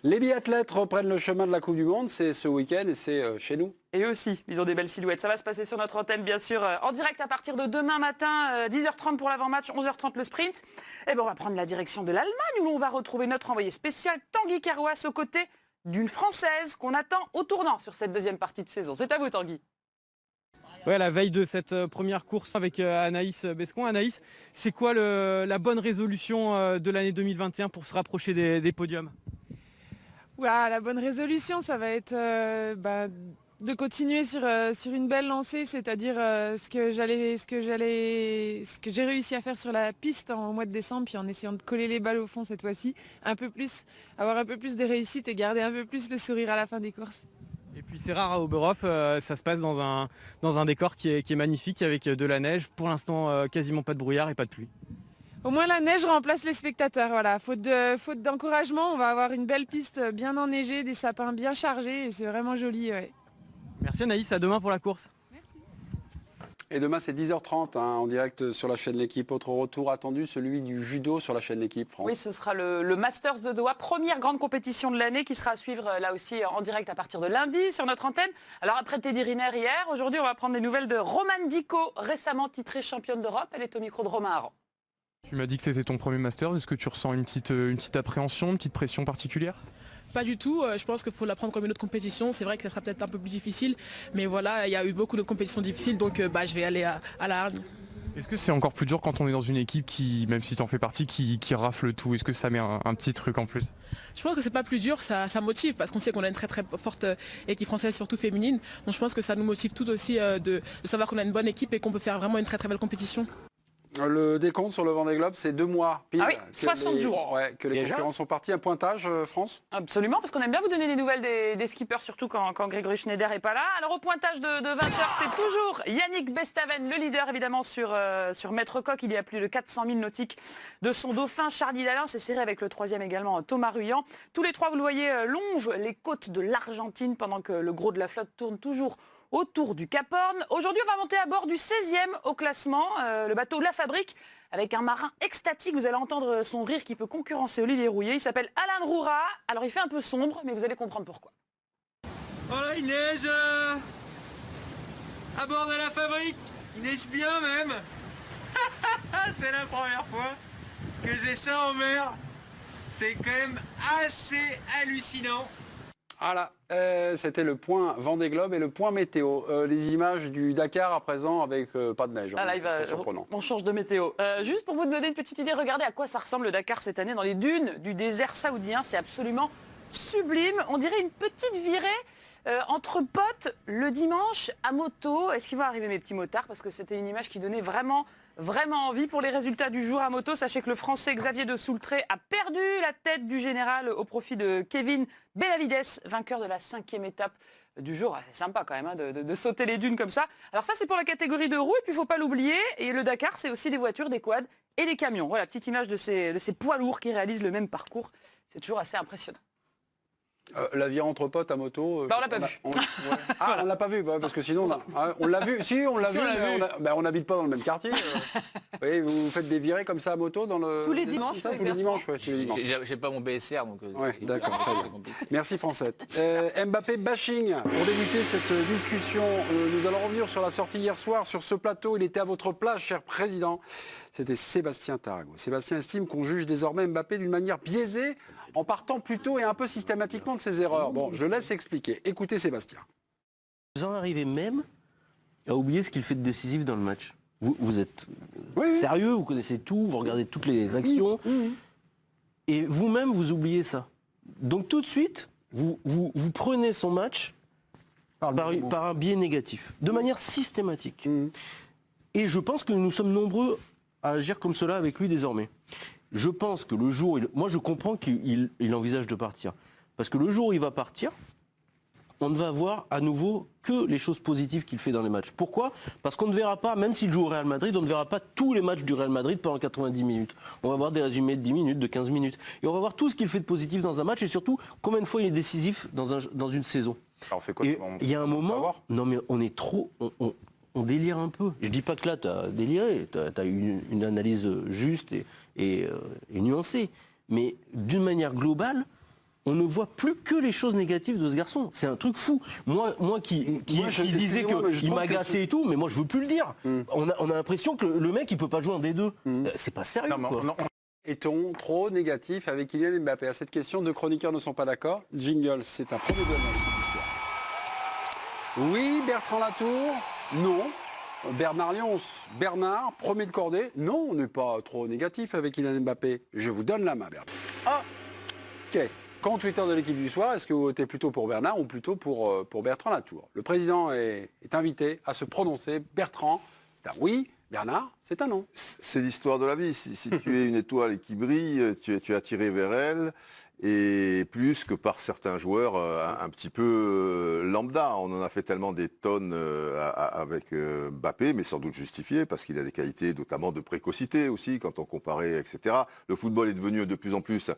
Les biathlètes reprennent le chemin de la Coupe du Monde, c'est ce week-end et c'est chez nous. Et eux aussi, ils ont des belles silhouettes. Ça va se passer sur notre antenne, bien sûr, en direct à partir de demain matin, 10h30 pour l'avant-match, 11h30 le sprint. Et bien, on va prendre la direction de l'Allemagne, où l'on va retrouver notre envoyé spécial Tanguy Carrois aux côtés d'une Française qu'on attend au tournant sur cette deuxième partie de saison. C'est à vous, Tanguy. Ouais, la veille de cette première course avec Anaïs Bescon. Anaïs, c'est quoi la bonne résolution de l'année 2021 pour se rapprocher des podiums ? La bonne résolution, ça va être de continuer sur une belle lancée, c'est-à-dire ce que j'ai réussi à faire sur la piste en mois de décembre, puis en essayant de coller les balles au fond cette fois-ci, avoir un peu plus de réussite et garder un peu plus le sourire à la fin des courses. Et puis c'est rare à Oberhof, ça se passe dans un décor qui est magnifique avec de la neige. Pour l'instant, quasiment pas de brouillard et pas de pluie. Au moins la neige remplace les spectateurs. Voilà. Faute d'encouragement, on va avoir une belle piste bien enneigée, des sapins bien chargés et c'est vraiment joli. Ouais. Merci Anaïs, à demain pour la course. Et demain c'est 10h30 en direct sur la chaîne L'Équipe. Autre retour attendu, celui du judo sur la chaîne L'Équipe, France. Oui, ce sera le Masters de Doha, première grande compétition de l'année qui sera à suivre là aussi en direct à partir de lundi sur notre antenne. Alors après Teddy Riner hier, aujourd'hui on va prendre des nouvelles de Romane Dico, récemment titrée championne d'Europe. Elle est au micro de Romain Aran. Tu m'as dit que c'était ton premier Masters, est-ce que tu ressens une petite appréhension, une petite pression particulière ? pas du tout. Je pense qu'il faut la prendre comme une autre compétition. C'est vrai que ça sera peut-être un peu plus difficile, mais voilà, il y a eu beaucoup d'autres compétitions difficiles, donc je vais aller à la hargne. Est-ce que c'est encore plus dur quand on est dans une équipe qui, même si tu en fais partie, qui rafle tout? Est-ce que ça met un petit truc en plus? Je pense que c'est pas plus dur, ça motive parce qu'on sait qu'on a une très très forte équipe française, surtout féminine. Donc je pense que ça nous motive tout aussi de savoir qu'on a une bonne équipe et qu'on peut faire vraiment une très très belle compétition. Le décompte sur le Vendée Globe, c'est 2 mois pile. Ah oui, 60 jours. Ouais, que les concurrents sont partis. Un pointage, France? Absolument, parce qu'on aime bien vous donner des nouvelles des skippers, surtout quand Grégory Schneider n'est pas là. Alors au pointage de 20h, c'est toujours Yannick Bestaven, le leader évidemment sur Maître Coq. Il y a plus de 400 000 nautiques de son dauphin. Charlie Dalin s'est serré avec le 3e également, Thomas Ruyant. Tous les 3, vous le voyez, longent les côtes de l'Argentine pendant que le gros de la flotte tourne toujours autour du Cap Horn. Aujourd'hui, on va monter à bord du 16e au classement, le bateau La Fabrique, avec un marin extatique. Vous allez entendre son rire qui peut concurrencer Olivier Rouillet. Il s'appelle Alain Roura. Alors, il fait un peu sombre, mais vous allez comprendre pourquoi. Oh là, il neige à bord de La Fabrique. Il neige bien même. C'est la première fois que j'ai ça en mer. C'est quand même assez hallucinant. Voilà, c'était le point Vendée Globe et le point météo. Les images du Dakar à présent avec pas de neige. Ah là, on change de météo. Juste pour vous donner une petite idée, regardez à quoi ça ressemble le Dakar cette année dans les dunes du désert saoudien. C'est absolument sublime. On dirait une petite virée entre potes le dimanche à moto. Est-ce qu'ils vont arriver mes petits motards? Parce que c'était une image qui donnait vraiment envie. Pour les résultats du jour à moto, sachez que le Français Xavier de Soultré a perdu la tête du général au profit de Kevin Benavides, vainqueur de la 5e étape du jour. Ah, c'est sympa quand même de sauter les dunes comme ça. Alors ça, c'est pour la catégorie de roues. Et puis, il ne faut pas l'oublier, et le Dakar, c'est aussi des voitures, des quads et des camions. Voilà, petite image de ces poids lourds qui réalisent le même parcours. C'est toujours assez impressionnant. La vie entre potes à moto. On l'a pas vu. Ah, on l'a pas vu, parce que sinon, on l'a vu. Si, on l'a vu, mais on n'habite pas dans le même quartier. Oui, vous faites des virées comme ça à moto dans le. Tous les dimanches. Tous les dimanches, ouais, J'ai pas mon BSR, donc. Ouais, d'accord. Très bien. Merci Francette. Mbappé bashing. Pour débuter cette discussion, nous allons revenir sur la sortie hier soir sur ce plateau. Il était à votre place, cher président. C'était Sébastien Tarago. Sébastien estime qu'on juge désormais Mbappé d'une manière biaisée, en partant plutôt et un peu systématiquement de ses erreurs. Bon, je laisse expliquer. Écoutez Sébastien. Vous en arrivez même à oublier ce qu'il fait de décisif dans le match. Vous êtes sérieux, vous connaissez tout, vous regardez toutes les actions, et vous-même, vous oubliez ça. Donc tout de suite, vous prenez son match par un biais négatif, de manière systématique. Et je pense que nous sommes nombreux à agir comme cela avec lui désormais. Je pense que le jour... Moi, je comprends qu'il envisage de partir. Parce que le jour où il va partir, on ne va voir à nouveau que les choses positives qu'il fait dans les matchs. Pourquoi? Parce qu'on ne verra pas, même s'il joue au Real Madrid, on ne verra pas tous les matchs du Real Madrid pendant 90 minutes. On va voir des résumés de 10 minutes, de 15 minutes. Et on va voir tout ce qu'il fait de positif dans un match et surtout combien de fois il est décisif dans une saison. Alors, on fait quoi? Il y a un moment... Non mais on est trop... On délire un peu. Je dis pas que là, tu as déliré, tu as eu une analyse juste et nuancée. Mais d'une manière globale, on ne voit plus que les choses négatives de ce garçon. C'est un truc fou. Moi qui disais qu'il m'agaçait et tout, mais moi je veux plus le dire. On a l'impression que le mec, il peut pas jouer en D2. C'est pas sérieux. Est-on trop négatif avec Kylian Mbappé? À cette question, 2 chroniqueurs ne sont pas d'accord. Jingle, c'est un premier duel dans l'équipe du soir. Oui, Bertrand Latour. Non. Bernard Lyons, Bernard, premier de cordée. Non, on n'est pas trop négatif avec Kylian Mbappé. Je vous donne la main, Bernard. Ah, ok. Compte Twitter de l'équipe du soir, est-ce que vous votez plutôt pour Bernard ou plutôt pour Bertrand Latour? Le président est invité à se prononcer. Bertrand, c'est un oui. Bernard, c'est un non. C'est l'histoire de la vie. Si tu es une étoile qui brille, tu es attiré vers elle, et plus que par certains joueurs un petit peu lambda. On en a fait tellement des tonnes avec Mbappé, mais sans doute justifié, parce qu'il a des qualités notamment de précocité aussi, quand on comparait, etc. Le football est devenu de plus en plus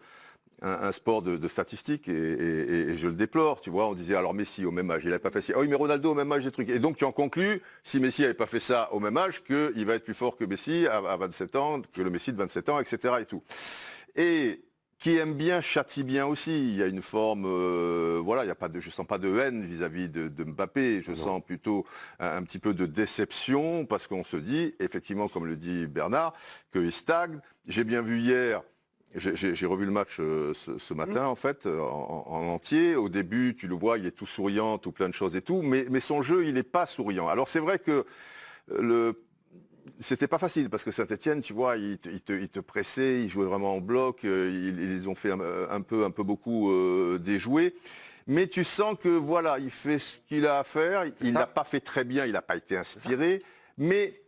un sport de statistiques et je le déplore, tu vois. On disait alors Messi au même âge, il n'avait pas fait ça. Oh oui, mais Ronaldo au même âge, des trucs. Et donc tu en conclus, si Messi n'avait pas fait ça au même âge, qu'il va être plus fort que Messi à 27 ans, que le Messi de 27 ans, etc. et tout. Et qui aime bien châtie bien aussi. Il y a une forme, voilà, il y a pas de, je sens pas de haine vis-à-vis de Mbappé. Je sens plutôt un petit peu de déception parce qu'on se dit, effectivement, comme le dit Bernard, qu'il stagne. J'ai bien vu hier j'ai revu le match ce matin, en fait, en entier. Au début, tu le vois, il est tout souriant, tout plein de choses et tout, mais son jeu, il n'est pas souriant. Alors c'est vrai que c'était pas facile, parce que Saint-Etienne, tu vois, il te pressait, il jouait vraiment en bloc, ils ont fait un peu beaucoup déjouer. Mais tu sens que, voilà, il fait ce qu'il a à faire, il l'a pas fait très bien, il n'a pas été inspiré, mais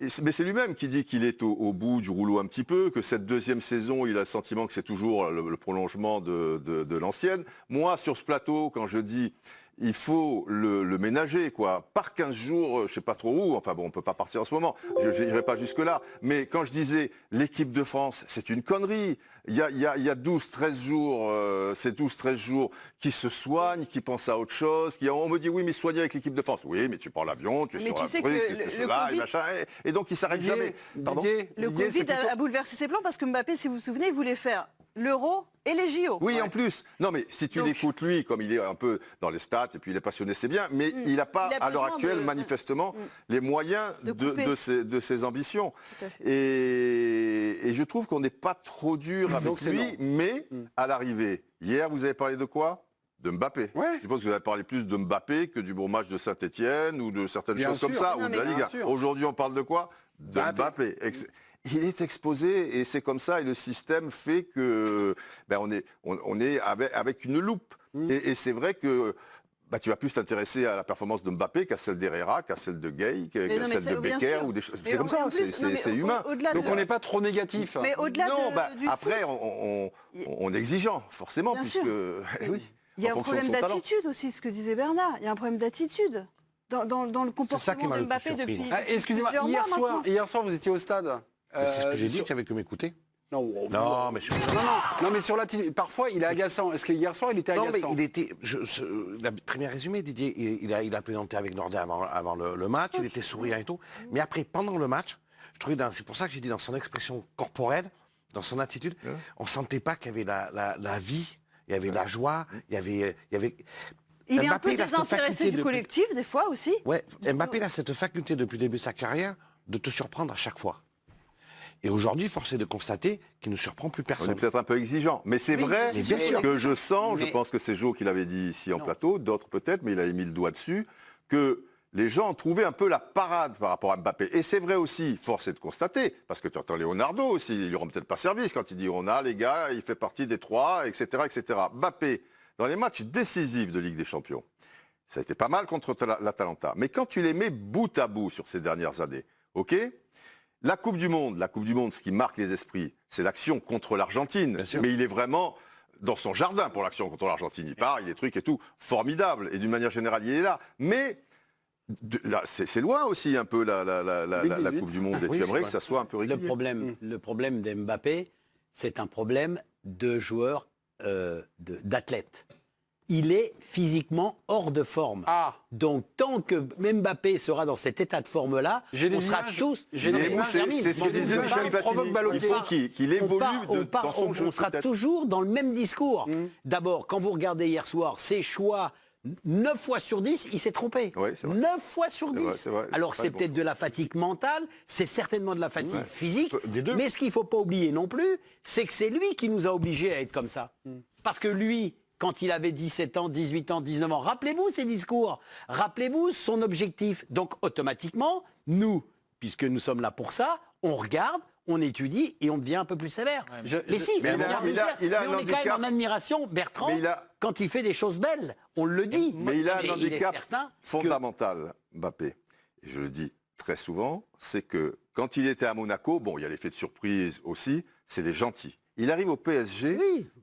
c'est lui-même qui dit qu'il est au bout du rouleau un petit peu, que cette deuxième saison, il a le sentiment que c'est toujours le prolongement de l'ancienne. Moi, sur ce plateau, quand je dis il faut le ménager, quoi, par 15 jours, je sais pas trop où, enfin bon, on peut pas partir en ce moment, je n'irai pas jusque-là, mais quand je disais l'équipe de France, c'est une connerie, il y a 12-13 jours, c'est 12-13 jours qui se soignent, qui pensent à autre chose, on me dit oui, mais soigner avec l'équipe de France, oui, mais tu prends l'avion, tu es sur un truc, c'est cela, et machin, et donc il s'arrête jamais. Pardon. Le Covid a bouleversé ses plans parce que Mbappé, si vous vous souvenez, il voulait faire l'Euro et les JO. Oui, en plus. Non, mais si tu l'écoutes, lui, comme il est un peu dans les stats, et puis il est passionné, c'est bien, mais il n'a pas, à l'heure actuelle, manifestement, les moyens de ses ambitions. Et je trouve qu'on n'est pas trop dur avec lui, mais à l'arrivée, hier, vous avez parlé de quoi ? De Mbappé. Ouais. Je pense que vous avez parlé plus de Mbappé que du bon match de Saint-Etienne ou de certaines choses comme ça, ou de la Ligue 1. Aujourd'hui, on parle de quoi ? De Mbappé. Il est exposé et c'est comme ça, et le système fait que on est avec une loupe. Et c'est vrai que tu vas plus t'intéresser à la performance de Mbappé qu'à celle d'Herrera, qu'à celle de Gay, qu'à celle de Becker ou des choses. C'est comme ça, c'est humain. Donc on n'est pas trop négatif. Mais au-delà après, on est exigeant, forcément, puisque oui. Il y a un problème d'attitude aussi, ce que disait Bernard. Il y a un problème d'attitude dans le comportement de Mbappé depuis. Excusez-moi, hier soir vous étiez au stade. C'est ce que j'ai dit, tu avais que m'écouter. Non, mais sur l'attitude, parfois il est agaçant. Est-ce que hier soir il était agaçant ? Non, mais il était. Il a très bien résumé, Didier. Il a plaisanté avec Nordin avant le match, il était souriant et tout. Mais après, pendant le match, je trouvais, c'est pour ça que j'ai dit dans son expression corporelle, dans son attitude, on sentait pas qu'il y avait la vie, il y avait la joie, il y avait. Il est un peu désintéressé du collectif, des fois aussi. Ouais, Mbappé a cette faculté depuis le début de sa carrière de te surprendre à chaque fois. Et aujourd'hui, force est de constater qu'il ne surprend plus personne. On est peut-être un peu exigeant, mais c'est vrai que je sens, je pense que c'est Jo qui l'avait dit ici en plateau, d'autres peut-être, mais il a mis le doigt dessus, que les gens ont trouvé un peu la parade par rapport à Mbappé. Et c'est vrai aussi, force est de constater, parce que tu entends Leonardo aussi, il lui rend peut-être pas service quand il dit on a les gars, il fait partie des 3, etc., etc. Mbappé, dans les matchs décisifs de Ligue des Champions, ça a été pas mal contre l'Atalanta. Mais quand tu les mets bout à bout sur ces dernières années, ok ? La Coupe du Monde, ce qui marque les esprits, c'est l'action contre l'Argentine. Mais il est vraiment dans son jardin pour l'action contre l'Argentine. Il part, il y a des trucs et tout, formidable. Et d'une manière générale, il est là. Mais c'est loin aussi un peu la Coupe du Monde. Et tu aimerais que ça soit un peu régulier. Le problème d'Mbappé, c'est un problème de joueur, d'athlète. Il est physiquement hors de forme. Donc, tant que Mbappé sera dans cet état de forme-là, on sera tous... C'est ce que disait Michel Platini. Il faut qu'il évolue dans son jeu. On sera toujours dans le même discours. D'abord, quand vous regardez hier soir, ses choix, 9 fois sur 10, il s'est trompé. Oui, 9 fois sur 10. C'est vrai, alors, c'est peut-être de la fatigue mentale, c'est certainement de la fatigue physique. Mais ce qu'il ne faut pas oublier non plus, c'est que c'est lui qui nous a obligés à être comme ça. Parce que lui... Quand il avait 17 ans, 18 ans, 19 ans. Rappelez-vous ses discours, rappelez-vous son objectif. Donc automatiquement, nous, puisque nous sommes là pour ça, on regarde, on étudie et on devient un peu plus sévère. Mais on est quand même en admiration, Bertrand, quand il fait des choses belles, on le dit. Mais il a un handicap fondamental, Mbappé. Et je le dis très souvent, c'est que quand il était à Monaco, bon, il y a l'effet de surprise aussi, c'est les gentils. Il arrive au PSG,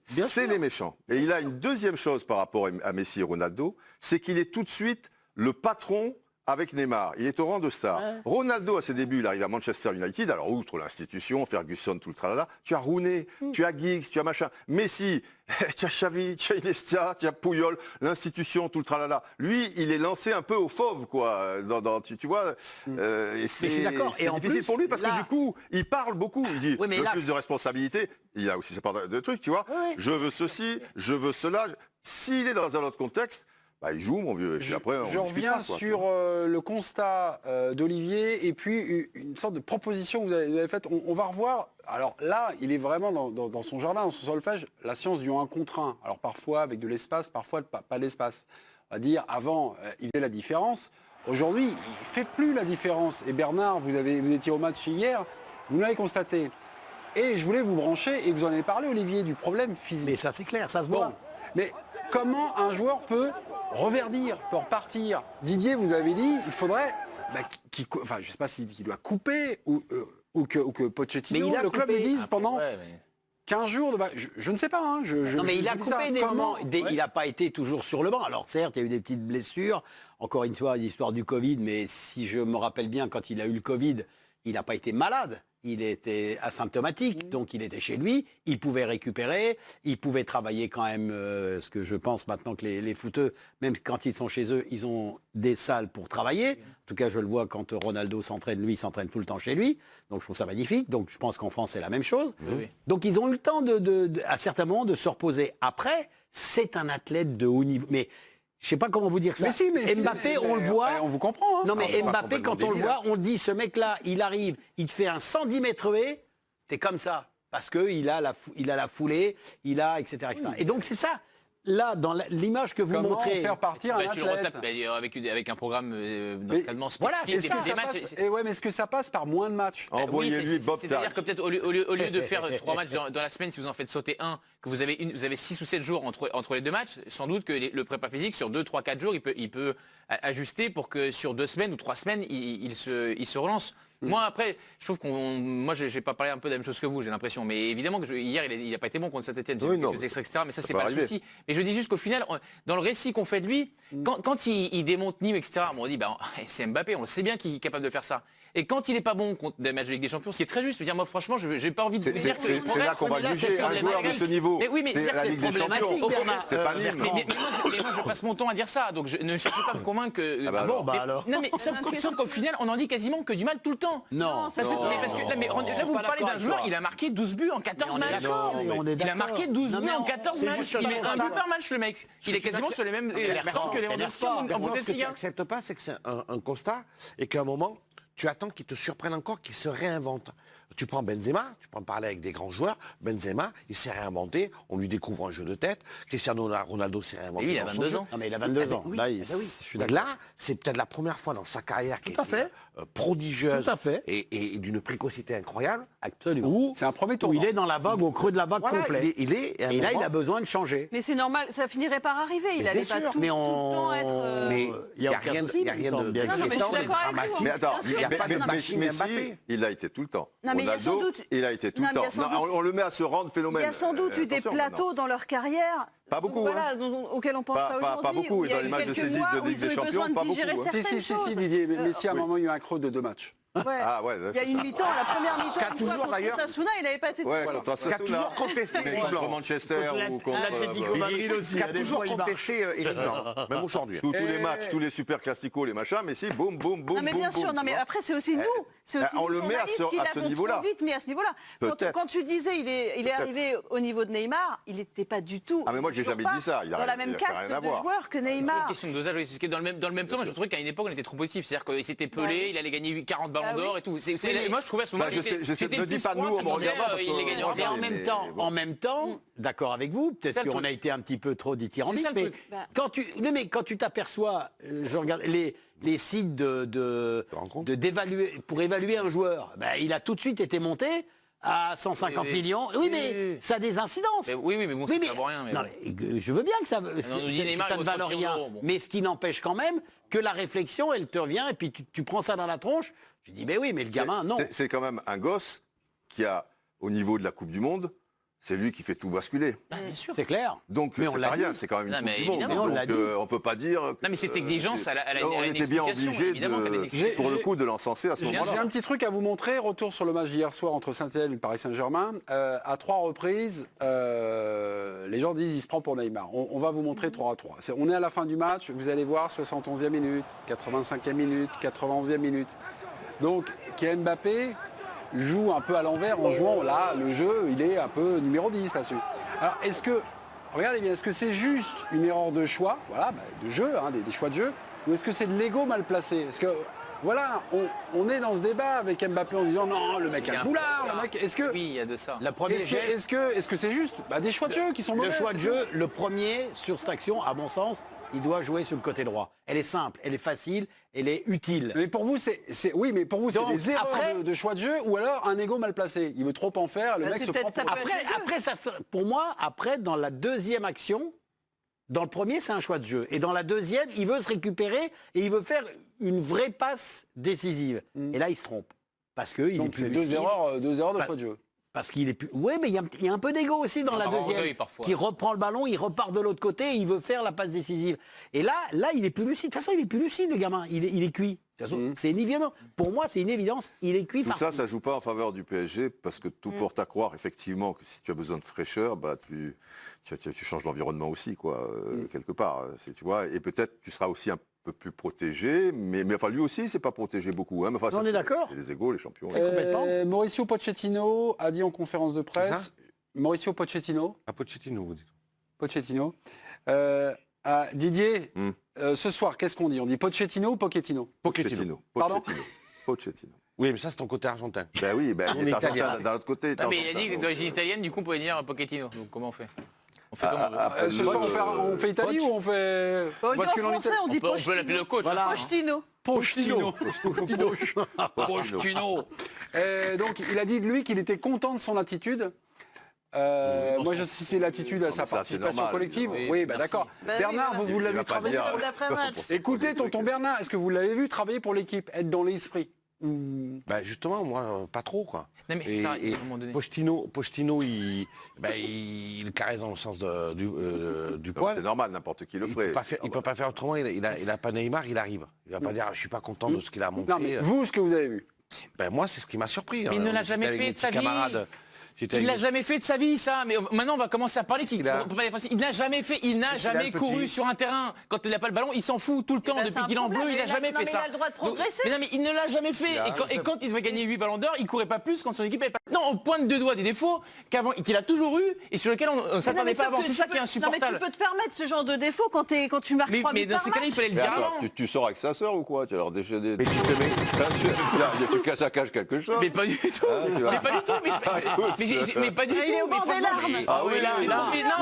c'est les méchants. Et il a une deuxième chose par rapport à Messi et Ronaldo, c'est qu'il est tout de suite le patron avec Neymar. Il est au rang de star. Ronaldo, à ses débuts, il arrive à Manchester United. Alors, outre l'institution, Ferguson, tout le tralala, tu as Rooney, tu as Giggs, tu as machin. Messi, tu as Xavi, tu as Iniesta, tu as Puyol, l'institution, tout le tralala. Lui, il est lancé un peu au fauve, quoi. Tu vois, et c'est difficile pour lui parce que du coup, il parle beaucoup. Il dit, plus de responsabilité. Il a aussi sa part de trucs, tu vois. Je veux ceci, je veux cela. S'il est dans un autre contexte, Bah, il joue, mon vieux. Et puis après, on Je reviens discutera, quoi. sur le constat d'Olivier et puis une sorte de proposition que vous avez faite. On va revoir. Alors là, il est vraiment dans son jardin, dans son solfège, la science du 1 contre 1. Alors parfois avec de l'espace, parfois pas d'espace. On va dire, avant, il faisait la différence. Aujourd'hui, il ne fait plus la différence. Et Bernard, vous étiez au match hier, vous l'avez constaté. Et je voulais vous brancher, et vous en avez parlé, Olivier, du problème physique. Mais ça, c'est clair, ça se Bon, voit. mais comment un joueur peut reverdir, peut repartir? Didier, vous avez dit, il faudrait, enfin, je ne sais pas s'il doit couper ou que Pochettino, Mais il a le club coupé. lui dise pendant Ouais, mais- 15 jours de je ne sais pas. Hein, Non, mais il a dis ça. coupé des Comment moments. Il n'a pas été toujours sur le banc. Alors certes, il y a eu des petites blessures. Encore une fois, l'histoire du Covid. Mais si je me rappelle bien, quand il a eu le Covid, il n'a pas été malade. Il était asymptomatique, donc il était chez lui. Il pouvait récupérer. Il pouvait travailler quand même. Ce que je pense maintenant que les footeux, même quand ils sont chez eux, ils ont des salles pour travailler. En tout cas, je le vois quand Ronaldo s'entraîne. Lui, il s'entraîne tout le temps chez lui. Donc je trouve ça magnifique. Donc je pense qu'en France, c'est la même chose. Oui. Donc ils ont eu le temps à certains moments de se reposer. Après, c'est un athlète de haut niveau. Mais je ne sais pas comment vous dire ça. Mais si, Mbappé, on le voit. On vous comprend. Hein. Non, mais c'est pas Mbappé, quand on le complètement voit, on dit ce mec-là, il arrive, il te fait un 110 mètres haies, t'es comme ça. Parce qu'il a la foulée, il a, etc. etc. Et donc c'est ça. Là, dans l'image que vous Comment montrez. faire partir un Tu le athlète retapes avec un programme d'entraînement Voilà, spécifique, c'est ça. des matchs. Mais est-ce que ça passe par moins de matchs? Envoyez-lui Bob C'est-à-dire Tag. que peut-être au lieu de faire 3 matchs dans la semaine, si vous en faites sauter un, que vous avez 6 ou 7 jours entre les 2 matchs, sans doute que le prépa physique, sur 2, 3, 4 jours, il peut ajuster pour que sur 2 semaines ou 3 semaines, il se relance. Moi, après, je trouve moi, j'ai pas parlé un peu de la même chose que vous, j'ai l'impression. Mais évidemment, que hier, il n'a pas été bon contre Saint-Etienne. J'ai Oui, vu non, quelques extraits, etc. Mais ça, c'est peut pas le arriver. souci. Mais je dis juste qu'au final, dans le récit qu'on fait de lui, quand il démonte Nîmes, etc., on dit, c'est Mbappé, on le sait bien qu'il est capable de faire ça. Et quand il n'est pas bon contre des matchs de Ligue des Champions, c'est très juste. Je veux dire, moi, franchement, j'ai pas envie de vous dire que C'est là qu'on va juger un joueur de ce niveau. Mais oui, mais C'est la Ligue des Champions. C'est pas Nîmes. Mais moi, je passe mon temps à dire ça, donc ne cherchez pas à me convaincre que. Ah bah alors. Mais- alors. Non, mais sauf qu'au final, on en dit quasiment que du mal tout le temps. Non. Parce que, Non. parce que là, vous pas parlez d'accord d'un avec joueur, toi. il a marqué 12 buts en 14 Mais on est matchs. d'accord, mais on est Il a d'accord. marqué 12 Non, buts mais en 14 c'est matchs. juste Il met un un pas. but par match, le mec. Il est quasiment sur les mêmes temps que Lewandowski en Moi, ce que tu Bundesliga. n'acceptes pas, c'est que c'est un constat et qu'à un moment, tu attends qu'il te surprenne encore, qu'il se réinvente. Tu prends Benzema, tu prends parler avec des grands joueurs. Benzema, il s'est réinventé. On lui découvre un jeu de tête. Cristiano Ronaldo s'est réinventé. Et il a dans son 22 jeu. ans. Non, mais il a 22 ans. Oui, Là, eh ben oui. je suis Et d'accord. là, c'est peut-être la première fois dans sa carrière qui Tout à fait. prodigieuse Tout à fait. et d'une précocité incroyable. Absolument. Où, C'est un premier tour. Où il est dans la vague, au creux de la vague voilà, complet. il est, à un Et là, il moment- a besoin de changer. Mais c'est normal, ça finirait par arriver. Il Mais allait bien pas sûr. tout, Mais tout le temps on- être. Mais il il y a n'y a aucun rien souci, il y a mais rien il semble de bien Non, non, mais je suis d'accord avec dramatique. vous. Mais attends, Bien sûr. Mbappé. Messi, il a été tout le temps. Non, mais il y a sans Ronaldo, doute- il a été tout Non, le mais il y a temps. sans Non, doute- on le met à ce rang de Il phénomène. y a sans doute eu des Attention, plateaux maintenant. dans leur carrière. Pas beaucoup, Voilà, auxquels on pense pas aujourd'hui. pas beaucoup, où il y a et dans les eu matchs de quelques saisie mois de où Ligue ils ont des eu Champions, besoin de pas beaucoup, digérer hein. Si, certaines choses. Didier. Messi, à un moment, il y a eu un creux de 2 matchs. Ouais. Ah ouais, Il y a une mi-temps, la première mi-temps, Qui a une toujours, fois contre d'ailleurs- Sasuna, il n'avait pas été Ouais, voilà. contre Qui a Sassuolo, toujours contesté mais Eric contre Blanc. Manchester ou contre l'Atlético Madrid aussi. Qui a il y des toujours fois, il marche. contesté Eric Blanc, même aujourd'hui. tous les matchs, tous les super classicos, les machins, mais si, boum, boum, boum, Non mais boum, bien sûr, boum, non tu mais vois. après c'est aussi nous, c'est aussi on nous, le met à journalistes, ce- qui à ce l'avons niveau-là. trop vite, mais à ce niveau-là. Peut-être. Quand tu disais il est arrivé au niveau de Neymar, il n'était pas du tout. Ah, mais moi, j'ai toujours jamais pas dit ça, il a dans la rien- même ça n'a caste rien à de voir. joueurs que C'est une Neymar. question de dosage, oui. C'est que dans le même temps, je trouvais qu'à une époque, on était trop positif. C'est-à-dire qu'il s'était pelé, il allait gagner 40 ballons Ah oui. d'or et tout. Oui, mais- Moi, je trouvais à ce moment-là. Bah, ne dis pas nous, on me regarde pas, parce il les que- gagnera on Et va en mais- même temps, bon. en même temps, d'accord avec vous, C'est ça peut-être le qu'on truc. a été un petit peu trop dithyrambique, C'est ça le mais truc. Bah. quand tu t'aperçois, je regarde les sites pour évaluer un joueur, ben, il a tout de suite été monté à 150 Oui. millions. Oui, Oui, mais oui. ça a des incidences. Oui, mais bon, ça ne vaut rien. Non, mais je veux bien que ça, on nous dit que Neymar, ça il ne vaut vale 30 millions rien. d'euros, bon. Mais ce qui n'empêche quand même que la réflexion, elle te revient et puis tu prends ça dans la tronche. Tu dis, mais oui, mais le gamin, non. C'est quand même un gosse qui a, au niveau de la Coupe du Monde, c'est lui qui fait tout basculer. Bien sûr. C'est clair. Donc Mais on c'est l'a pas rien, dit. c'est quand même une Non, Coupe mais du Monde. évidemment, on Donc l'a dit. on peut pas dire. Non, mais cette exigence, elle a on une était bien explication, obligé évidemment qu'elle a une explication. pour le coup de l'encenser à ce J'ai moment-là. un petit truc à vous montrer. Retour sur le match d'hier soir entre Saint-Étienne et le Paris Saint-Germain. À 3 reprises, les gens disent il se prend pour Neymar. On va vous montrer 3-3. On est à la fin du match. Vous allez voir 71e minute, 85e minute, 91e minute. Donc Kylian Mbappé joue un peu à l'envers en jouant là le jeu. Il est un peu numéro 10 là-dessus. Alors est-ce que regardez bien, est-ce que c'est juste une erreur de choix, voilà, de jeu, hein, des choix de jeu, ou est-ce que c'est de l'ego mal placé? Parce que voilà, on est dans ce débat avec Mbappé en disant non, le mec a le boulard, le mec. Est-ce que Oui, il y a de ça. La première est-ce que c'est juste des choix de jeu qui sont mauvais? Le choix de jeu, le premier sur cette action, à mon sens, il doit jouer sur le côté droit. Elle est simple, elle est facile, elle est utile. Mais pour vous, c'est Donc, des erreurs après- de choix de jeu ou alors un ego mal placé. Il veut trop en faire, le Bah, mec c'est se peut-être prend pour... ça peut être les deux. Après, pour moi, dans la deuxième action, dans le premier, c'est un choix de jeu. Et dans la deuxième, il veut se récupérer et il veut faire une vraie passe décisive. Et là, il se trompe. Parce qu'il est Donc plus c'est lucide. deux erreurs de Bah, choix de jeu. Parce qu'il est plus... Oui, mais il y a un peu d'ego aussi dans la Par deuxième. orgueil, parfois. Qui reprend le ballon, il repart de l'autre côté et il veut faire la passe décisive. Et là, il est plus lucide. De toute façon, il est plus lucide, le gamin. Il est cuit. De toute façon, c'est une évidence. Pour moi, c'est une évidence. Il est cuit. Tout ça, ça joue pas en faveur du PSG parce que tout porte à croire effectivement que si tu as besoin de fraîcheur, tu changes l'environnement aussi, quoi, quelque part. Tu vois, et peut-être tu seras aussi un peu plus protégé, mais enfin lui aussi, c'est pas protégé beaucoup. Hein, mais enfin, On est d'accord. C'est les égos, les champions. complètement. Mauricio Pochettino a dit en conférence de presse. Mauricio Pochettino. À Pochettino, vous dites. Pochettino. Didier, ce soir, qu'est-ce qu'on dit? On dit Pochettino ou Pochettino? Pochettino. Pardon Pochettino. Oui, mais ça, c'est ton côté argentin. Ben oui, On il est est italien. argentin d'un autre côté. Ah, mais il a dit d'origine italienne, du coup on pouvait dire Pochettino. Donc comment on fait? On fait comment Ce soir, on fait Italie ou on fait... On dit en bascule en français, Italie on dit on peut l'appeler le coach. Voilà. hein. Pochettino. Pochettino. Pochettino. Donc, il a dit de lui qu'il était content de son attitude. Moi, si c'est l'attitude à sa ça, c'est participation normal, collective, évidemment. oui, Merci. d'accord. Bah oui, Bernard, voilà. vous Il l'avez va pas travaillé. dire, D'après-match. Écoutez, tonton Bernard, est-ce que vous l'avez vu travailler pour l'équipe, être dans l'esprit? Bah justement, moi, pas trop, quoi. Non, mais Et- ça, et à un moment donné. Pochettino, il caresse dans le sens du Non, poil. c'est normal, n'importe qui le ferait. Il peut pas faire autrement, il a pas Neymar, il arrive. Il va pas dire, je suis pas content de ce qu'il a montré. Non, mais vous, ce que vous avez vu. Ben moi, c'est ce qui m'a surpris. Mais il ne l'a jamais J'étais avec fait mes de sa petits vie. camarades. J'étais Il avec l'a mes- jamais fait de sa vie, ça. Mais maintenant, on va commencer à parler. Il n'a jamais fait. Il n'a jamais le couru petit. sur un terrain. Quand il n'a pas le ballon, il s'en fout tout le temps. ben, Depuis c'est un qu'il est en problème, bleu, il mais n'a jamais non, fait mais ça. il a le droit de Donc, progresser. mais non, mais il ne l'a jamais fait. Et quand il devait gagner 8 ballons d'or, il courait pas plus quand son équipe avait pas. Non, on pointe deux doigts des défauts qu'il a toujours eu et sur lesquels on ne s'attendait pas avant. C'est ça qui est Non, mais insupportable. tu peux te permettre ce genre de défaut quand tu marques 3 Mais buts dans par ces cas-là, il match. fallait le Mais dire attends, avant. tu sors avec sa sœur ou quoi? Tu as alors déjà des... Mais tu te mets. Tu casses à cage quelque chose? Mais pas du tout. tu vois. Mais pas du tout. Mais pas du tout. Il est au Mais bord des franchement, larmes. Ah oui, là, il là.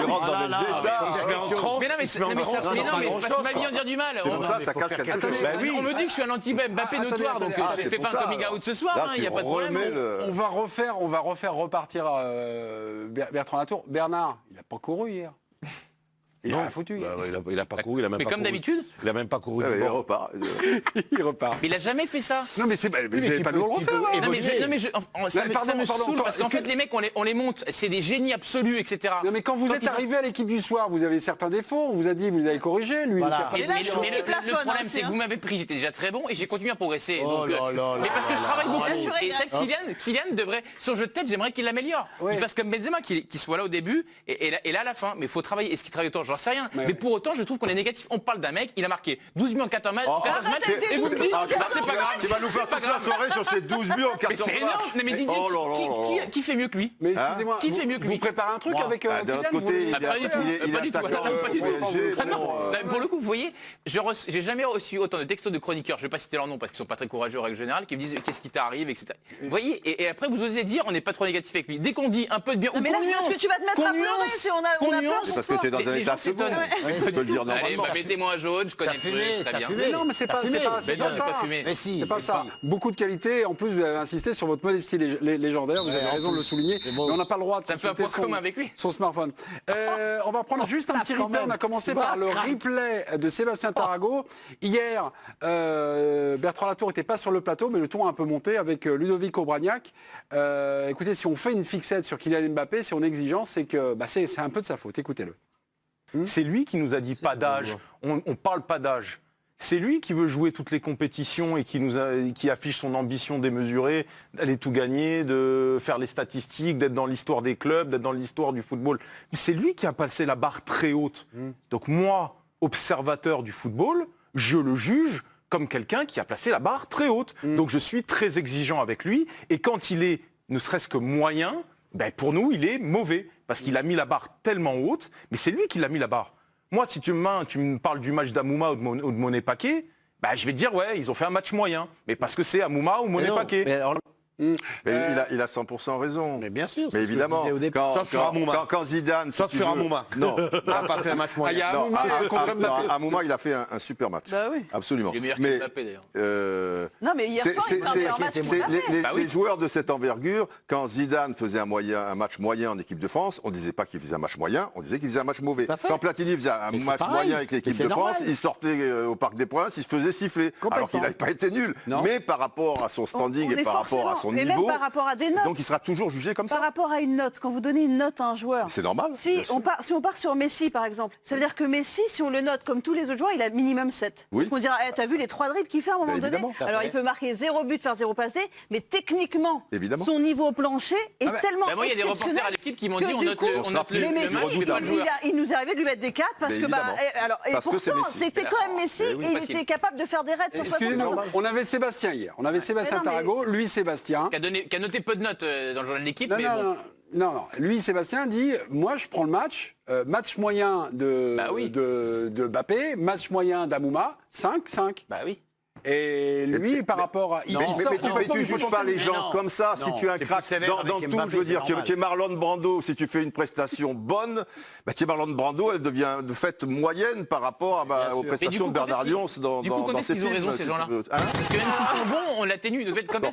rentre dans des états. Il se met en transe. Mais non, mais je passe ma vie à en dire du mal. C'est pour ça, ça casse quelque chose. Bah oui. On me dit que je suis un anti-Mbappé notoire, donc Ah, je c'est fais pour pas un ça, coming alors. out ce soir, Là, il tu n'y a pas de problème. remets le... On va refaire repartir Bertrand Latour. Bernard, il n'a pas couru hier. Il a rien foutu. Bah, il a pas couru, il a même Mais pas comme couru. d'habitude. Il a même pas couru. Ouais, du il banc. repart. Il repart. Mais il a jamais fait ça. Non, mais vous n'allez pas nous le refaire. hein. Non mais, ça me pardon, saoule parce qu'en est-ce que- fait les mecs on les monte, c'est des génies absolus, etc. Non, mais quand vous êtes ils ont- arrivé à l'équipe du soir, vous avez certains défauts. On vous a dit, vous avez corrigé. Lui, Voilà. il Mais, fait pas mais de le, défauts. mais le- le plafonne problème aussi, c'est que hein. vous m'avez pris, j'étais déjà très bon et j'ai continué à progresser. Oh Donc, là là mais parce que je travaille beaucoup. là, tu Et ça, régresses. Kylian devrait, son jeu de tête, j'aimerais qu'il l'améliore. Ouais. Il fasse comme Benzema, qu'il soit là au début et là à la fin. Mais il faut travailler. Est-ce qu'il travaille autant? J'en sais rien. Ouais. Mais pour autant, je trouve qu'on est négatif. On parle d'un mec, il a marqué 12 buts en 14 matchs, Oh, 14 matchs arrêtez, et vous me dites, Ah, bah, c'est pas grave. Tu vas nous faire c'est pas toute la grave. soirée sur ces 12 buts en Mais 14 c'est énorme. matchs. Non, mais Didier, Oh là là là là. qui fait mieux que lui? Mais excusez-moi, Qui fait mieux que vous lui? préparez un truc Moi. avec Ah, d'un autre Kylian, côté, vous- il pas du tout, est pas du tout, attaquant pas du tout. PSG. Ah non, bon, bah, pour le coup, vous voyez, j'ai jamais reçu autant de textos de chroniqueurs, je vais pas citer leur nom parce qu'ils sont pas très courageux en règle générale, qui me disent qu'est-ce qui t'arrive, etc. Vous voyez, et après vous osez dire on n'est pas trop négatif avec lui. Dès qu'on dit un peu de bien, Non, ou mais qu'on là, c'est parce nuance, que tu vas te mettre qu'on à pleurer. nuance, Si on a qu'on peur nuance. pour C'est parce que tu es dans Les- un les état gens second. s'étonnent. Tu peux le dire Allez, normalement. bah, mettez-moi un jaune, je connais le fumé, truc, t'as très bien. fumé. Mais non, mais c'est T'as pas fumé. ça. Mais non, j'ai pas fumé. Mais si, C'est pas mais ça. si. Beaucoup de qualité. En plus, vous avez insisté sur votre modestie légendaire. Vous avez raison de le souligner. Mais on n'a pas le droit de Ça fait un consulter point commun avec lui. son smartphone. On va prendre juste un petit quand replay. même. On a commencé Tu vois, par le crac. replay de Sébastien Tarago. Hier, Bertrand Latour n'était pas sur le plateau, mais le ton a un peu monté avec Ludovic Obraniak. Écoutez, si on fait une fixette sur Kylian Mbappé, si on est exigeant, c'est que c'est un peu de sa faute. Écoutez-le. C'est lui qui nous a dit pas d'âge. On parle pas d'âge. C'est lui qui veut jouer toutes les compétitions et qui affiche son ambition démesurée d'aller tout gagner, de faire les statistiques, d'être dans l'histoire des clubs, d'être dans l'histoire du football. Mais c'est lui qui a passé la barre très haute. Donc moi, observateur du football, je le juge comme quelqu'un qui a placé la barre très haute. Donc je suis très exigeant avec lui. Et quand il est, ne serait-ce que moyen, ben, pour nous, il est mauvais. Parce qu'il a mis la barre tellement haute, mais c'est lui qui l'a mis la barre. Moi, si tu me parles du match d'Amouma ou de Monet Paquet, bah, je vais te dire, ouais, ils ont fait un match moyen. Mais parce que c'est Amouma ou Monet Paquet. Mais il a 100% raison. Mais bien sûr. Mais évidemment, quand Zidane... Sauf sur Amouma. Non. Il n'a pas fait un match moyen. Amouma, il a fait un super match. Bah oui. Absolument. Il est meilleur que Mbappé, d'ailleurs. Non, mais hier soir, il fait un match les joueurs de cette envergure, quand Zidane faisait un match moyen en équipe de France, on ne disait pas qu'il faisait un match moyen, on disait qu'il faisait un match mauvais. Quand Platini faisait un match moyen avec l'équipe de France, il sortait au Parc des Princes, il se faisait siffler. Alors qu'il n'avait pas été nul. Mais par rapport à son standing et par rapport à son niveau... À des notes. Donc il sera toujours jugé comme ça. Par rapport à une note, quand vous donnez une note à un joueur, c'est normal. Si on part sur Messi par exemple, ça veut dire que Messi, si on le note comme tous les autres joueurs, il a minimum 7. Oui. Parce qu'on dira, t'as vu les 3 dribbles qu'il fait à un moment donné. Alors il peut marquer 0 but, faire 0 passé, mais techniquement, son niveau plancher est tellement moi, il y a des reporters à l'équipe qui m'ont dit on note le Messi, il nous est arrivé de lui mettre des 4 parce que et pourtant c'était quand même Messi et il était capable de faire des raids sur 60 ans. On avait Sébastien hier, on avait Sébastien Tarago, lui Sébastien. Qui a noté peu de notes dans le journal de l'équipe. Non, lui Sébastien dit, moi je prends le match, match moyen de Mbappé, match moyen d'Amouma, 5. Bah oui. Et lui, par rapport à... Mais tu ne juges pas les gens comme ça. Si tu es un crack dans tout, je veux dire, tu es Marlon Brando, si tu fais une prestation bonne, tu es Marlon Brando, elle devient de fait moyenne par rapport aux prestations de Bernard Lyons dans ses films. Ils ont raison, ces gens-là. Parce que même s'ils sont bons, on l'atténue.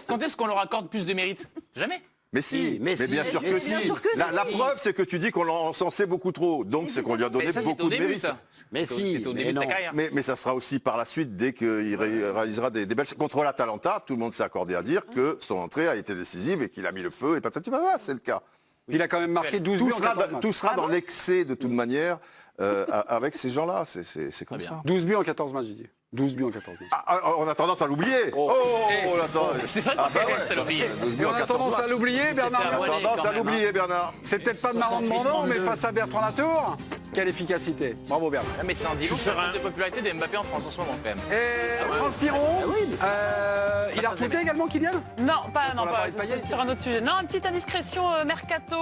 Quand est-ce qu'on leur accorde plus de mérite? Jamais. Mais si, mais bien sûr que si. La preuve, c'est que tu dis qu'on l'en sait beaucoup trop. Donc, c'est qu'on lui a donné beaucoup de mérite. Mais si, c'est au début de sa carrière. Mais ça sera aussi par la suite, dès qu'il réalisera des belles choses. Contre l'Atalanta, tout le monde s'est accordé à dire que son entrée a été décisive et qu'il a mis le feu. Et patati patata, c'est le cas. Il a quand même marqué 12 buts en 14 matchs. Tout sera dans l'excès, de toute manière, avec ces gens-là. C'est comme ça. 12 buts en 14 matchs, j'ai dit. 12 buts en 14 matchs. On a tendance à l'oublier. C'est vrai qu'on a tendance à l'oublier. On a tendance à l'oublier, Bernard. On a tendance à l'oublier, Bernard. C'est peut-être pas de Marlon Brando, mais face à Bertrand Latour, quelle efficacité. Bravo, Bernard. Mais c'est un dimanche sur la popularité de Mbappé en France en ce moment, quand même. Et France Piron, il a refouté également, Kylian? Non, pas sur un autre sujet. Non, une petite indiscrétion mercato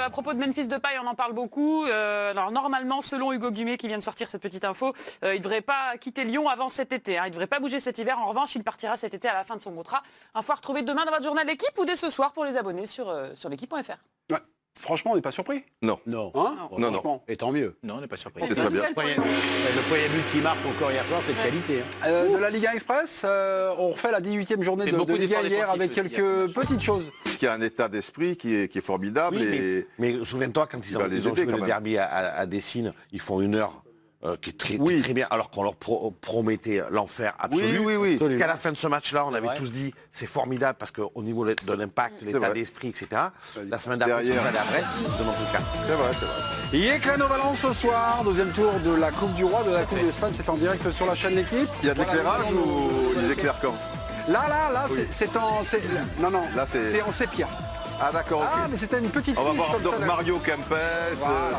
à propos de Memphis Depay, on en parle beaucoup. Alors normalement, selon Hugo Guimé qui vient de sortir cette petite info, il ne devrait pas quitter Lyon avant cet été. Il ne devrait pas bouger cet hiver. En revanche, il partira cet été à la fin de son contrat. Info à retrouver demain dans votre journal d'équipe ou dès ce soir pour les abonnés sur l'équipe.fr. Ouais. Franchement, on n'est pas surpris. Non. Non. Non. Et tant mieux. Non, on n'est pas surpris. C'est très bien. Le premier but qui marque encore hier soir, c'est de qualité. De la Ligue 1 Express, on refait la 18e journée de Ligue 1 hier avec quelques petites choses. Qui a un état d'esprit qui est formidable. Oui, mais souviens-toi, quand ils ont joué le derby à Dessines, ils font 1 heure. Qui est très bien, alors qu'on leur promettait l'enfer absolu. Oui. Qu'à la fin de ce match-là, on avait tous dit c'est formidable parce qu'au niveau de l'impact, l'état d'esprit, etc. La semaine d'après, on allait à Brest, de notre cas. C'est vrai. Yéclano-Valence ce soir, deuxième tour de la Coupe du Roi, de la Coupe d'Espagne, c'est en direct sur la chaîne L'équipe. Il y a de l'éclairage ou il éclaire quand? Là, c'est en... Non, c'est en sépia. Ah d'accord, ok. Ah, mais c'était une petite On va voir comme donc ça, Mario Kempes,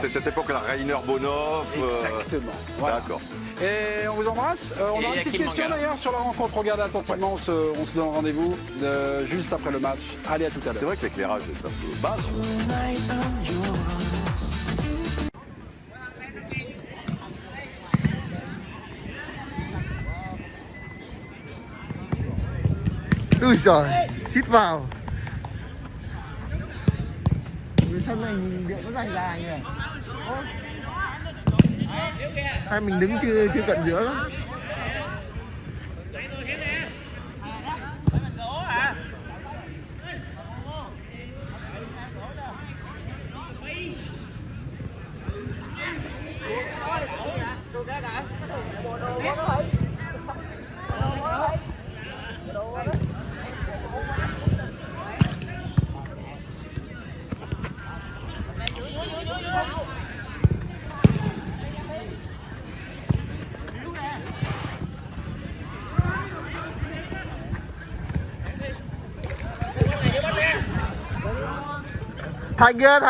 c'est cette époque-là, Rainer Bonhoff. Exactement. Voilà. D'accord. Et on vous embrasse. On a une petite question d'ailleurs sur la rencontre. Regardez attentivement, on se donne rendez-vous juste après le match. Allez, à tout à l'heure. C'est vrai que l'éclairage est un peu bas. Ui giời, xít vào. Sân này điện có dài dài nhỉ? Hai mình đứng chưa cận giữa lắm. Tiger.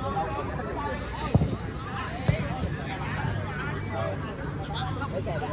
Này, thôi.